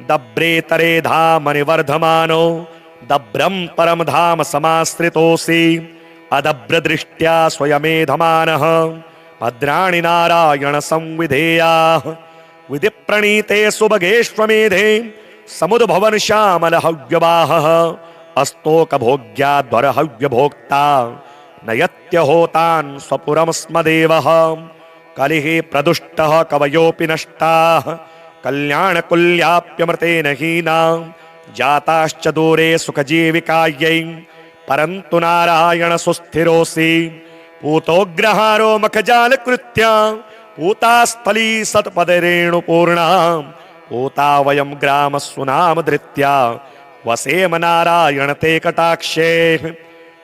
दब्रेतरे धामनि वर्धमानो दब्रं परम धाम समाश्रितोऽसि अदब्रदृष्ट्या स्वयमेधमानः भद्राणि नारायण संविधेयाः विधिप्रणीते सुभगेष्वमेधे समुद्भवन श्यामल हव्यवाहः अस्तोकभोग्याध्वर हव्यभोक्ता नयत्यहोतान् स्वपुरं स्म देवः कलिः प्रदुष्टः कवयोऽपि नष्टाः कल्याणकुल्याप्यमृतेन हीना जाताश्च दूरे सुखजीविकायै परन्तु नारायण सुस्थिरोऽसि पूतोऽग्रहारो मखजालकृत्या पूतास्थली सत्पदरेणुपूर्णा ऊता वयं ग्रामस्सुनाम धृत्या वसेम नारायण ते कटाक्षे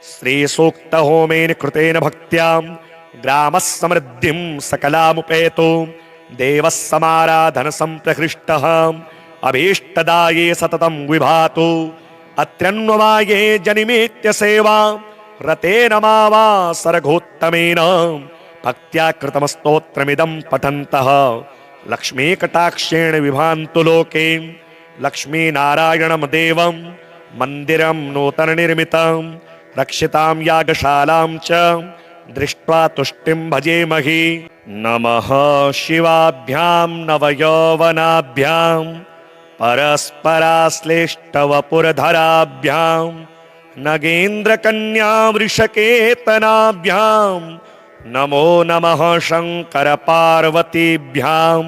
श्रीसूक्त होमेन कृतेन भक्त्या ग्रामः समृद्धिं सकलामुपेतो देवः समाराधन संप्रहृष्टः अभीष्टदाये सततं विभातु अत्र्यन्ववाये जनिमेत्य सेवा रतेन मावा सरघोत्तमेन भक्त्या कृतं स्तोत्रमिदं पठन्तः लक्ष्मी कटाक्षेण विभान्तु लोके लक्ष्मी नारायणं देवं मन्दिरं नूतन निर्मितं रक्षितां यागशालां च दृष्ट्वा तुष्टिं भजेमहि। नमः शिवाभ्यां नवयौवनाभ्यां परस्पराश्लेष्टवपुरधराभ्यां नगेन्द्रकन्या वृषकेतनाभ्यां नमो नमः शंकर पार्वतीभ्यां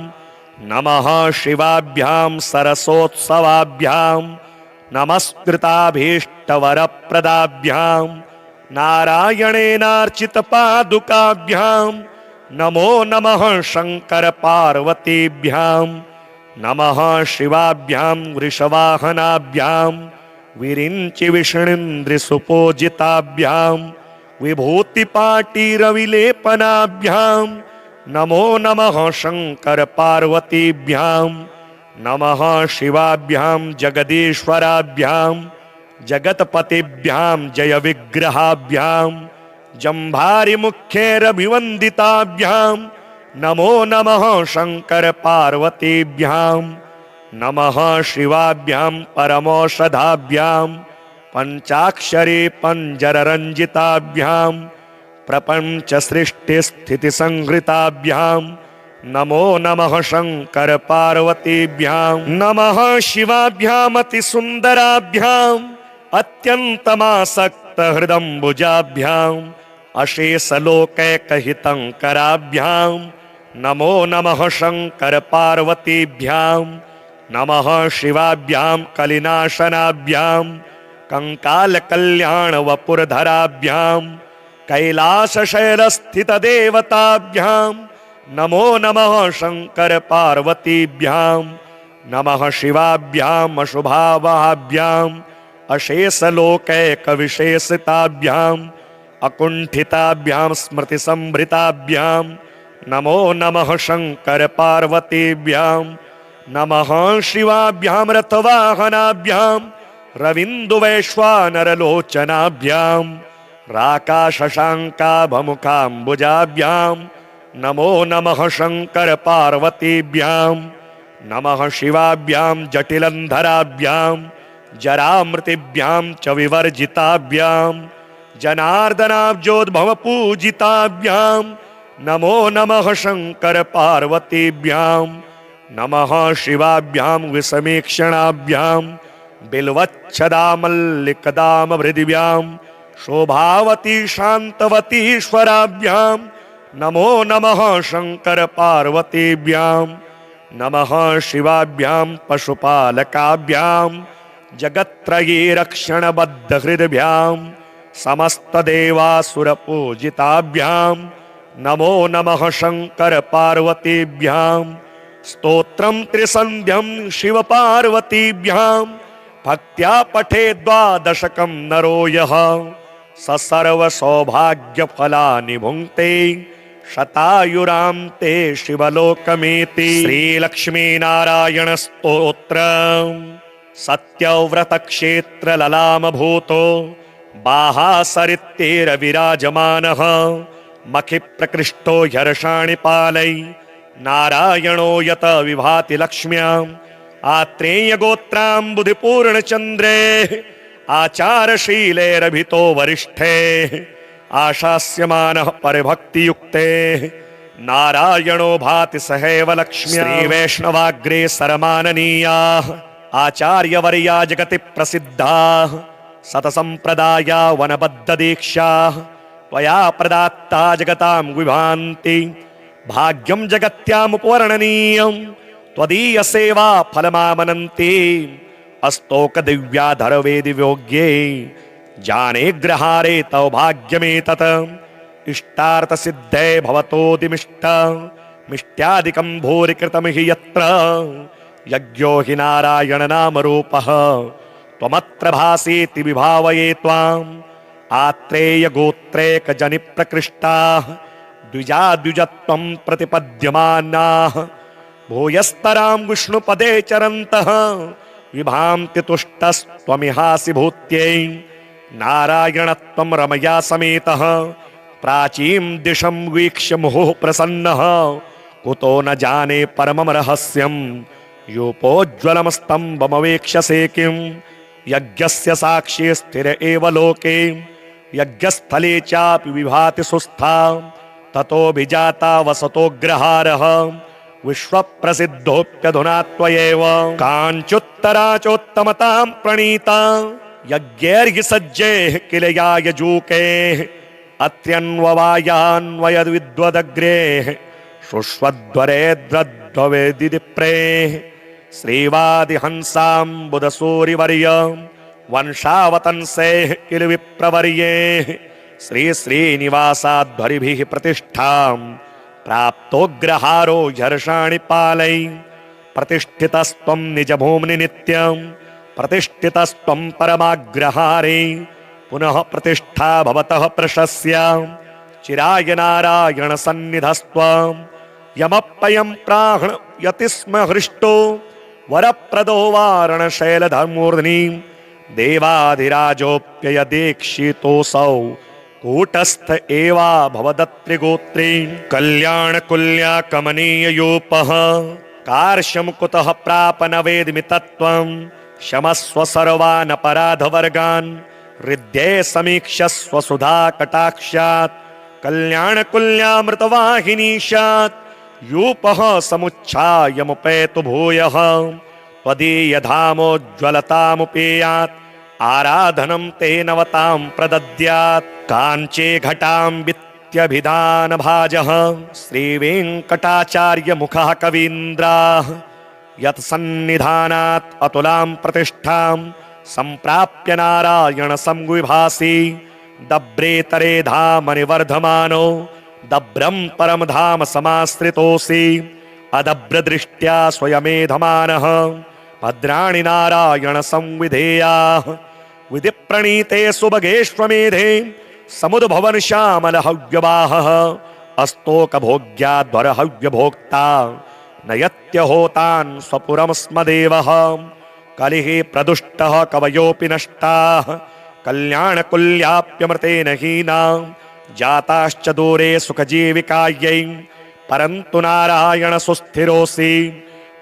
नमः शिवाभ्यां सरसोत्सवाभ्यां नमस्कृताभीष्टवरप्रदाभ्यां नारायणेनार्चित पादुकाभ्यां नमो नमः शंकर पार्वतीभ्यां नमः शिवाभ्यां वृषवाहनाभ्यां विरिञ्चि विष्णुन्द्रिसुपूजिताभ्यां विभूतिपाटीरविलेपनाभ्यां नमो नमः शंकर पार्वतीभ्यां नमः शिवाभ्यां जगदीश्वराभ्यां जगत्पतिभ्यां जय विग्रहाभ्यां जम्भारि मुख्यैरभिवन्दिताभ्यां नमो नमः शंकर पार्वतीभ्यां नमः शिवाभ्यां परमौषधाभ्यां पंचाक्षरी पंजररंजिताभ्यां प्रपंच सृष्टि स्थिति संहृताभ्यां नमो नमः शंकर पार्वतीभ्यां नमः शिवाभ्याम् अतिसुन्दराभ्याम् अत्यन्तमासक्त हृदम्बुजाभ्याम् अशेषलोकैकहितङ्कराभ्यां नमो नमः शंकर पार्वतीभ्यां नमः शिवाभ्यां कलिनाशनाभ्यां कंकालकल्याण वपुरधराभ्यां कैलासशैलस्थितदेवताभ्यां नमो नमः शंकर पार्वतीभ्यां नमः शिवाभ्याम् अशुभावहाभ्यां अशेषलोकैकविशेषिताभ्यां अकुण्ठिताभ्यां स्मृतिसंभृताभ्यां नमो नमः शंकर पार्वतीभ्यां नमः शिवाभ्यां रथवाहनाभ्यां रविन्दुवैश्वानरलोचनाभ्यां राकाशशाङ्काभमुखाम्बुजाभ्यां नमो नमः शंकर पार्वतीभ्यां नमः शिवाभ्यां जटिलन्धराभ्यां जरामृतिभ्यां च विवर्जिताभ्यां जनार्दनाब्जोद्भवपूजिताभ्यां नमो नमः शंकर पार्वतीभ्यां नमः शिवाभ्यां विषमीक्षणाभ्यां बिल्वच्छदामल्लिकदामभृदिभ्यां शोभावती शान्तवतीश्वराभ्यां नमो नमः शंकर पार्वतीभ्यां नमः शिवाभ्यां पशुपालकाभ्यां जगत्त्रयी रक्षणबद्धहृद्भ्यां समस्तदेवासुरपूजिताभ्यां नमो नमः शंकर पार्वतीभ्यां स्तोत्रं त्रिसन्ध्यं शिवपार्वतीभ्यां भक्त्या पठे द्वादशकं नरो यः स सर्वसौभाग्यफलानि भुङ्क्ते शतायुरान्ते शिवलोकमेति। श्रीलक्ष्मीनारायण स्तोत्र सत्यव्रतक्षेत्रललामभूतो बाहासरित्यैरविराजमानः मखि प्रकृष्टो ह्यर्षाणि पालै नारायणो यत विभाति लक्ष्म्याम् आत्रेयगोत्राम्बुधिपूर्णचन्द्रे आचारशीलेरभितो वरिष्ठे आशास्यमानः परिभक्तियुक्ते नारायणो भाति सहैव लक्ष्म्या। श्रीवैष्णवाग्रे सरमाननीयाः आचार्यवर्या जगति प्रसिद्धाः सतसम्प्रदाया वनबद्धदीक्षाः त्वया प्रदात्ता जगतां विभान्ति भाग्यं जगत्यामुपवर्णनीयं त्वदीय सेवा फलमामनन्ति अस्तोक दिव्याधर वेदिव्योग्ये जाने ग्रहारे तव भाग्यमेतत् इष्टार्थ सिद्धे भवतोदिमिष्ट मिष्ट्यादिकं भूरि कृतं हि यत्र यज्ञो हि नारायण नाम रूपः त्वमत्र भासीति विभावये त्वाम् आत्रेय गोत्रेक जनि प्रकृष्टाः द्विजा द्विजत्वं प्रतिपद्यमानाः भूयस्तरां विष्णुपदे चरन्तः विभान्ति तुष्टस्त्वमिहासि भूत्यै नारायणत्वं रमया समेतः प्राचीं दिशं वीक्ष्य मुहुः प्रसन्नः कुतो न जाने परमं रहस्यं यूपोज्ज्वलमस्तम्भमवेक्ष्यसे किं यज्ञस्य साक्षी स्थिर एव लोके यज्ञस्थले चापि विभाति सुस्था ततोऽभिजाता वसतोऽग्रहारः विश्वप्रसिद्धोऽप्यधुना त्वयैव काञ्चुत्तरा चोत्तमतां प्रणीता यज्ञैर्हि सज्जैः किल यायजूकैः अत्र्यन्ववायान्वयद्विद्वदग्रेः शुष्वध्वरेद्रध्ववेदिप्रेः श्रीवादिहंसाम्बुदसूरिवर्य वंशावतंसेः किल विप्रवर्येः श्रीश्रीनिवासाध्वरिभिः प्रतिष्ठां प्राप्तोऽग्रहारो झर्षाणि पालै प्रतिष्ठितस्त्वं निजभूम्नि नित्यं प्रतिष्ठितस्त्वं परमाग्रहारे पुनः प्रतिष्ठा भवतः प्रशस्य चिराय नारायण सन्निधस्त्वं यमप्ययं प्राह्णयति स्म हृष्टो वरप्रदो वारणशैलधर्मूर्ध्नि देवाधिराजोऽप्ययदीक्षितोऽसौ कूटस्थ एवा भवदत्रिगोत्रे कल्याणकुल्या कमनीययोपः कार्श्यं कुतः प्राप न वेद्मि तत्त्वं क्षमस्व सर्वानपराधवर्गान् हृद्ये समीक्षस्व सुधा कटाक्षात् कल्याणकुल्यामृतवाहिनीशात् यूपः समुच्छायमुपेतु भूयः त्वदीयधामोज्ज्वलतामुपेयात् आराधनं ते नवतां प्रदद्यात् काञ्चे घटाम्बित्यभिधानभाजः श्रीवेङ्कटाचार्यमुखः कवीन्द्राः यत्सन्निधानात् अतुलां प्रतिष्ठां सम्प्राप्य नारायण संविभासि दब्रेतरे धाम निवर्धमानो दब्रं परम धाम समाश्रितोऽसि अदब्रदृष्ट्या स्वयमेधमानः भद्राणि नारायण संविधेयाः विधिप्रणीते सुभगेष्वमेधे समुद्भवन श्यामल हव्यवाहः अस्तोकभोग्याध्वर हव्यभोक्ता नयत्यहोतान् स्वपुरं स्म देवः कलिः प्रदुष्टः कवयोऽपि नष्टाः कल्याणकुल्याप्यमृतेन हीना जाताश्च दूरे सुखजीविकायै परन्तु नारायण सुस्थिरोऽसि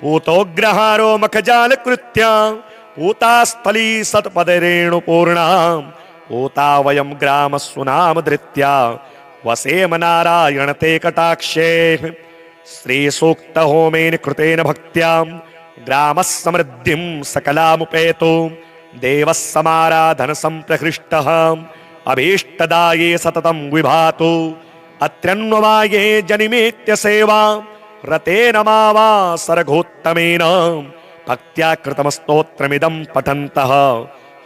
पूतोऽग्रहारो मखजालकृत्या पूतास्थली सत्पदरेणुपूर्णा पूता वयं ग्रामस्सुनामधृत्या वसेम नारायण ते कटाक्षे श्रीसूक्तहोमेन कृतेन भक्त्या ग्रामः समृद्धिं सकलामुपेतो देवः समाराधन संप्रहृष्टः अभीष्टदाये सततं विभातु अत्र्यन्ववाये जनिमेत्य सेवा रतेन मावासरघोत्तमेन भक्त्या कृतं स्तोत्रमिदं पठन्तः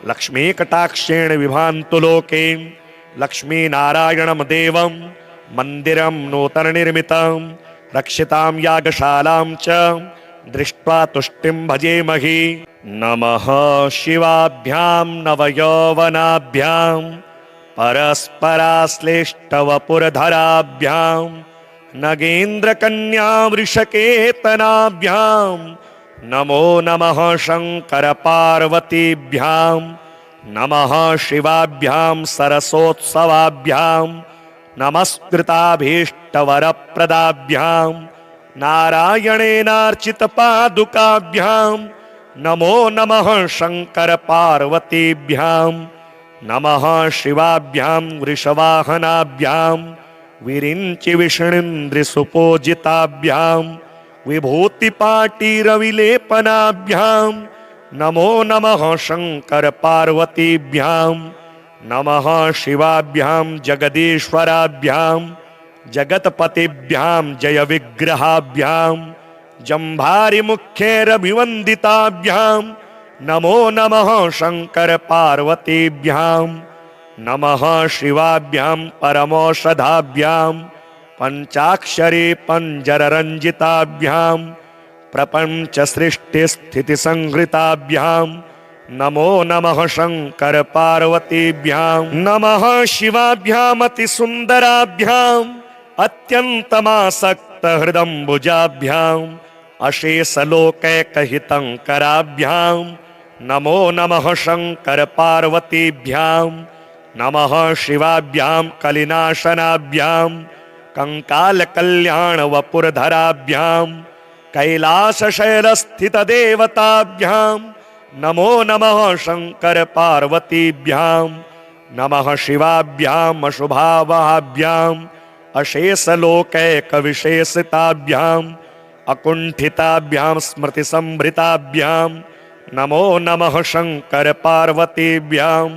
लक्ष्मीकटाक्षेण विभान्तु लोके लक्ष्मीनारायणं देवं मन्दिरं नूतननिर्मितं रक्षितां यागशालां च दृष्ट्वा तुष्टिं भजेमहि नमः शिवाभ्यां नवयौवनाभ्यां परस्पराश्लेष्टवपुरधराभ्यां नगेन्द्रकन्या वृषकेतनाभ्यां नमो नमः शङ्कर पार्वतीभ्यां नमः शिवाभ्यां सरसोत्सवाभ्यां नमस्कृताभीष्टवरप्रदाभ्यां नारायणेनार्चितपादुकाभ्यां नमो नमः शङ्कर पार्वतीभ्यां नमः शिवाभ्यां वृषवाहनाभ्यां विरिञ्चि विष्णुन्द्रिसुपूजिताभ्यां विभूतिपाटीरविलेपनाभ्यां नमो नमः शङ्कर पार्वतीभ्यां नमः शिवाभ्यां जगदीश्वराभ्यां जगत्पतिभ्यां जय विग्रहाभ्यां जम्भारिमुख्यैरभिवन्दिताभ्यां नमो नमः शङ्कर पार्वतीभ्यां नमः शिवाभ्यां परमौषधाभ्यां पञ्चाक्षरी पञ्जररञ्जिताभ्यां प्रपंच सृष्टि स्थिति संहृताभ्यां नमो नमः शंकर पार्वतीभ्यां नमः शिवाभ्याम् अति सुंदराभ्याम् अत्यंतमासक्त हृदम्बुजाभ्याम् अशेषलोकैकहितंकराभ्यां नमो नमः शंकर पार्वतीभ्यां नमः शिवाभ्यां कलिनाशनाभ्यां कंकाल कल्याण वपुरधराभ्यां कैलासशैलस्थितदेवताभ्यां नमो नमः शंकर पार्वतीभ्यां नमः शिवाभ्याम् अशुभावहाभ्याम् अशेषलोकैकविशेषिताभ्याम् अकुंठिताभ्यां स्मृति संभृताभ्यां नमो नमः शंकर पार्वतीभ्यां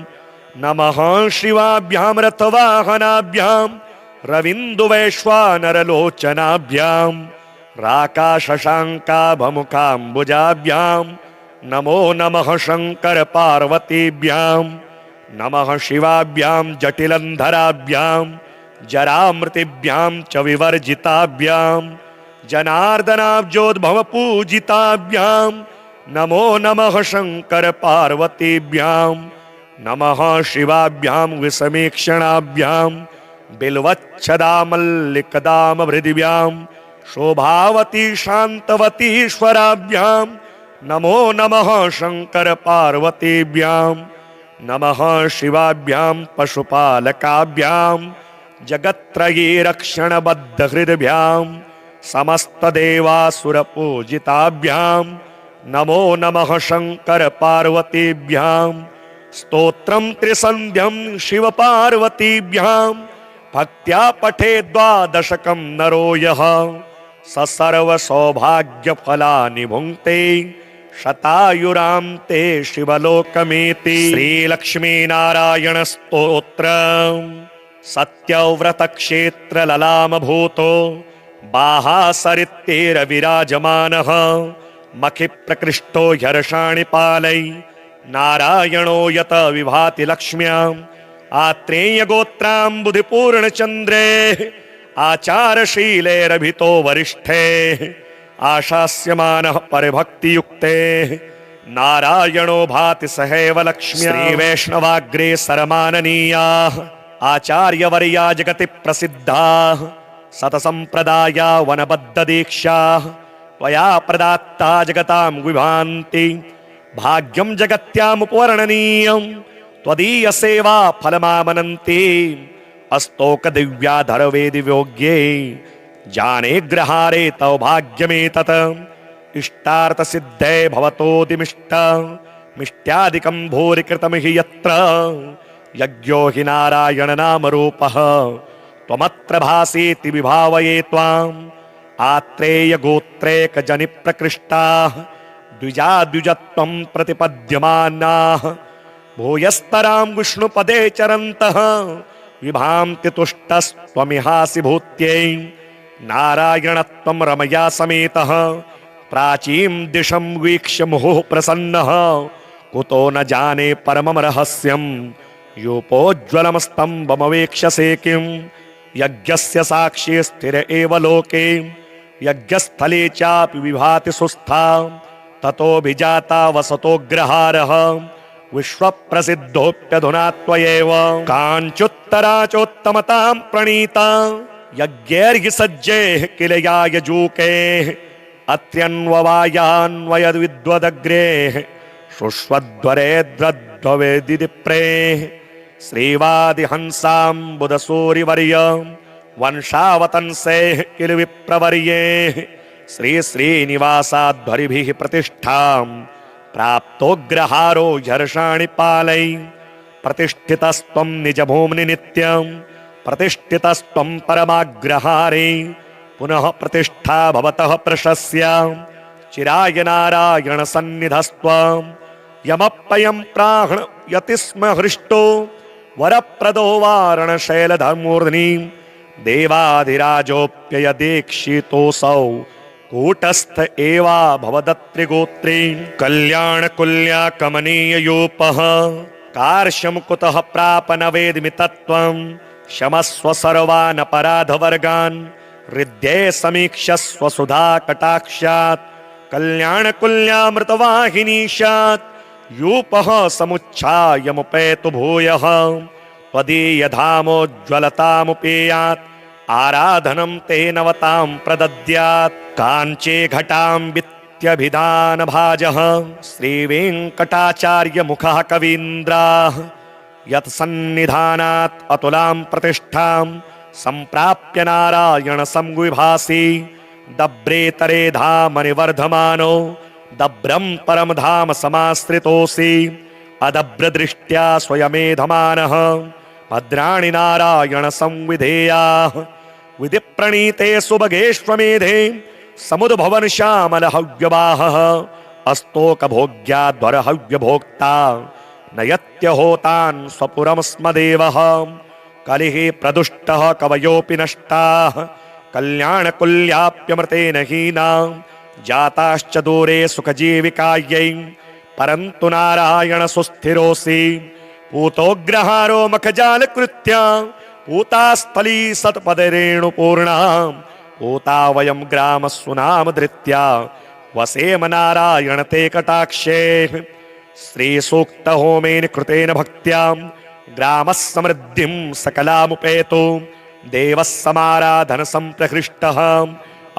नमः शिवाभ्यां रथवाहनाभ्यां रविन्दुवैश्वानरलोचनाभ्यां राकाशशाङ्काभमुखाम्बुजाभ्यां नमो नमः शंकर पार्वतीभ्यां नमः शिवाभ्यां जटिलन्धराभ्यां जरामृतिभ्यां च विवर्जिताभ्यां जनार्दनाब्जोद्भव पूजिताभ्यां नमो नमः शंकर पार्वतीभ्यां नमः शिवाभ्यां विषमीक्षणाभ्यां बिल्वच्छदामल्लिकदामभृदिभ्यां शोभावती शान्तवतीश्वराभ्यां नमो नमः शंकर पार्वतीभ्यां नमः शिवाभ्यां पशुपालकाभ्यां जगत्त्रयी रक्षणबद्धहृद्भ्यां समस्तदेवासुरपूजिताभ्यां नमो नमः शंकर पार्वतीभ्यां स्तोत्रं त्रिसन्ध्यं शिवपार्वतीभ्यां भक्त्या पठे द्वादशकं नरो यः स सर्वसौभाग्यफलानि भुङ्क्ते शतायुरान्ते शिवलोकमेति। श्रीलक्ष्मीनारायण स्तोत्रम् सत्यव्रतक्षेत्रललामभूतो बाहासरित्यैरविराजमानः मखि प्रकृष्टो ह्यर्षाणि पालै नारायणो यत विभाति लक्ष्म्याम् आत्रेयगोत्राम्बुधिपूर्णचन्द्रे आचारशीलेरभितो वरिष्ठे आशास्यमानः परिभक्तियुक्ते नारायणो भाति सहैव लक्ष्म्या। श्रीवैष्णवाग्रे सरमाननीयाः आचार्यवर्या जगति प्रसिद्धाः सतसंप्रदाया वनबद्धदीक्षाः त्वया प्रदात्ता जगतां विभान्ति भाग्यं जगत्यामुपवर्णनीयं त्वदीय सेवा फलमामनन्ति अस्तोक दिव्याधर वेदि योग्ये जाने ग्रहारे तव भाग्यमेतत् इष्टार्थ सिद्धे भवतोदिमिष्ट मिष्ट्यादिकं भूरि कृतं हि यत्र यज्ञो हि नारायण नाम रूपः त्वमत्र भासीति विभावये त्वाम् आत्रेय गोत्रैक जनि प्रकृष्टाः द्विजा द्विजत्वं प्रतिपद्यमानाः भूयस्तरां विष्णुपदे चरन्तः विभान्ति तुष्टस्त्वमिहासि भूत्यै नारायणत्वं रमया समेतः प्राचीं दिशं वीक्ष्य मुहुः प्रसन्नः कुतो न जाने परमं रहस्यं यूपोज्ज्वलं स्तम्भमवेक्ष्यसे किं यज्ञस्य साक्षी स्थिर एव लोके यज्ञस्थले चापि विभाति सुस्था ततोऽभिजाता वसतोऽग्रहारः विश्वप्रसिद्धोऽप्यधुना त्वयैव काञ्चुत्तरा चोत्तमतां प्रणीता यज्ञैर्हि सज्जैः किल यायजूके अत्र्यन्ववायान्वयद्विद्वदग्रेः शुष्वध्वरेद्रध्ववेदिप्रेः श्रीवादिहंसाम्बुदसूरिवर्य वंशावतंसेः किल विप्रवर्येः श्री श्रीनिवासाध्वरिभिः प्रतिष्ठां प्राप्तोऽग्रहारो झर्षाणि पालै प्रतिष्ठितस्त्वं निजभूम्नि नित्यं प्रतिष्ठितस्त्वं परमाग्रहारे पुनः प्रतिष्ठा भवतः प्रशस्य चिराय नारायण सन्निधस्त्वं यमप्ययं प्राह्णयति स्म हृष्टो वरप्रदो वारणशैलधर्मूर्ध्नि देवाधिराजोऽप्ययदीक्षितोऽसौ कूटस्थ एवा भवदत्रिगोत्रे कल्याणकुल्या कमनीययोपः कार्श्यं कुतः प्राप न वेद्मि तत्त्वं क्षमस्व सर्वानपराधवर्गान् हृद्ये समीक्षस्व सुधा कटाक्षात् कल्याणकुल्यामृतवाहिनीशात् यूपः समुच्छायमुपेतु भूयः त्वदीयधामोज्ज्वलतामुपेयात् आराधनं ते नवतां प्रदद्यात् काञ्चे घटां वित्यभिधानभाजः श्रीवेङ्कटाचार्यमुखः कवीन्द्राः यत्सन्निधानात् अतुलां प्रतिष्ठां सम्प्राप्य नारायण संविभासि दब्रेतरे धामनि वर्धमानो दब्रं परम धाम समाश्रितोऽसि अदब्रदृष्ट्या स्वयमेधमानः भद्राणि नारायण संविधेयाः विधिप्रणीते सुभगेष्वमेधे समुद्भवन श्यामल हव्यवाहः अस्तोकभोग्याध्वर हव्यभोक्ता नयत्यहोतान् स्वपुरं स्मदेवः कलिः प्रदुष्टः कवयोऽपि नष्टाः कल्याणकुल्याप्यमृतेन हीनां जाताश्च दूरे सुखजीविकायै परन्तु नारायण सुस्थिरोऽसि पूतोग्रहारो मखजालकृत्य पूतास्थली सत्पदरेणुपूर्णा पूता वयं ग्रामस्सुनामधृत्या वसेम नारायण ते कटाक्षे श्रीसूक्तहोमेन कृतेन भक्त्या ग्रामः समृद्धिं सकलामुपेतो देवः समाराधन संप्रहृष्टः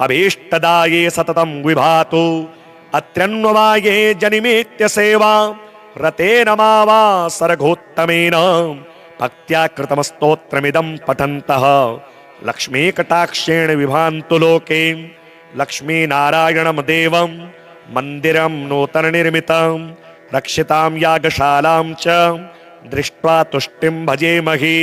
अभीष्टदाये सततं विभातु अत्र्यन्ववाये जनिमेत्य सेवा रतेन मावासरघोत्तमेन भक्त्या कृतं स्तोत्रमिदं पठन्तः लक्ष्मीकटाक्षेण विभान्तु लोके लक्ष्मीनारायणं देवं मन्दिरं नूतननिर्मितं रक्षितां यागशालां च दृष्ट्वा तुष्टिं भजेमहि।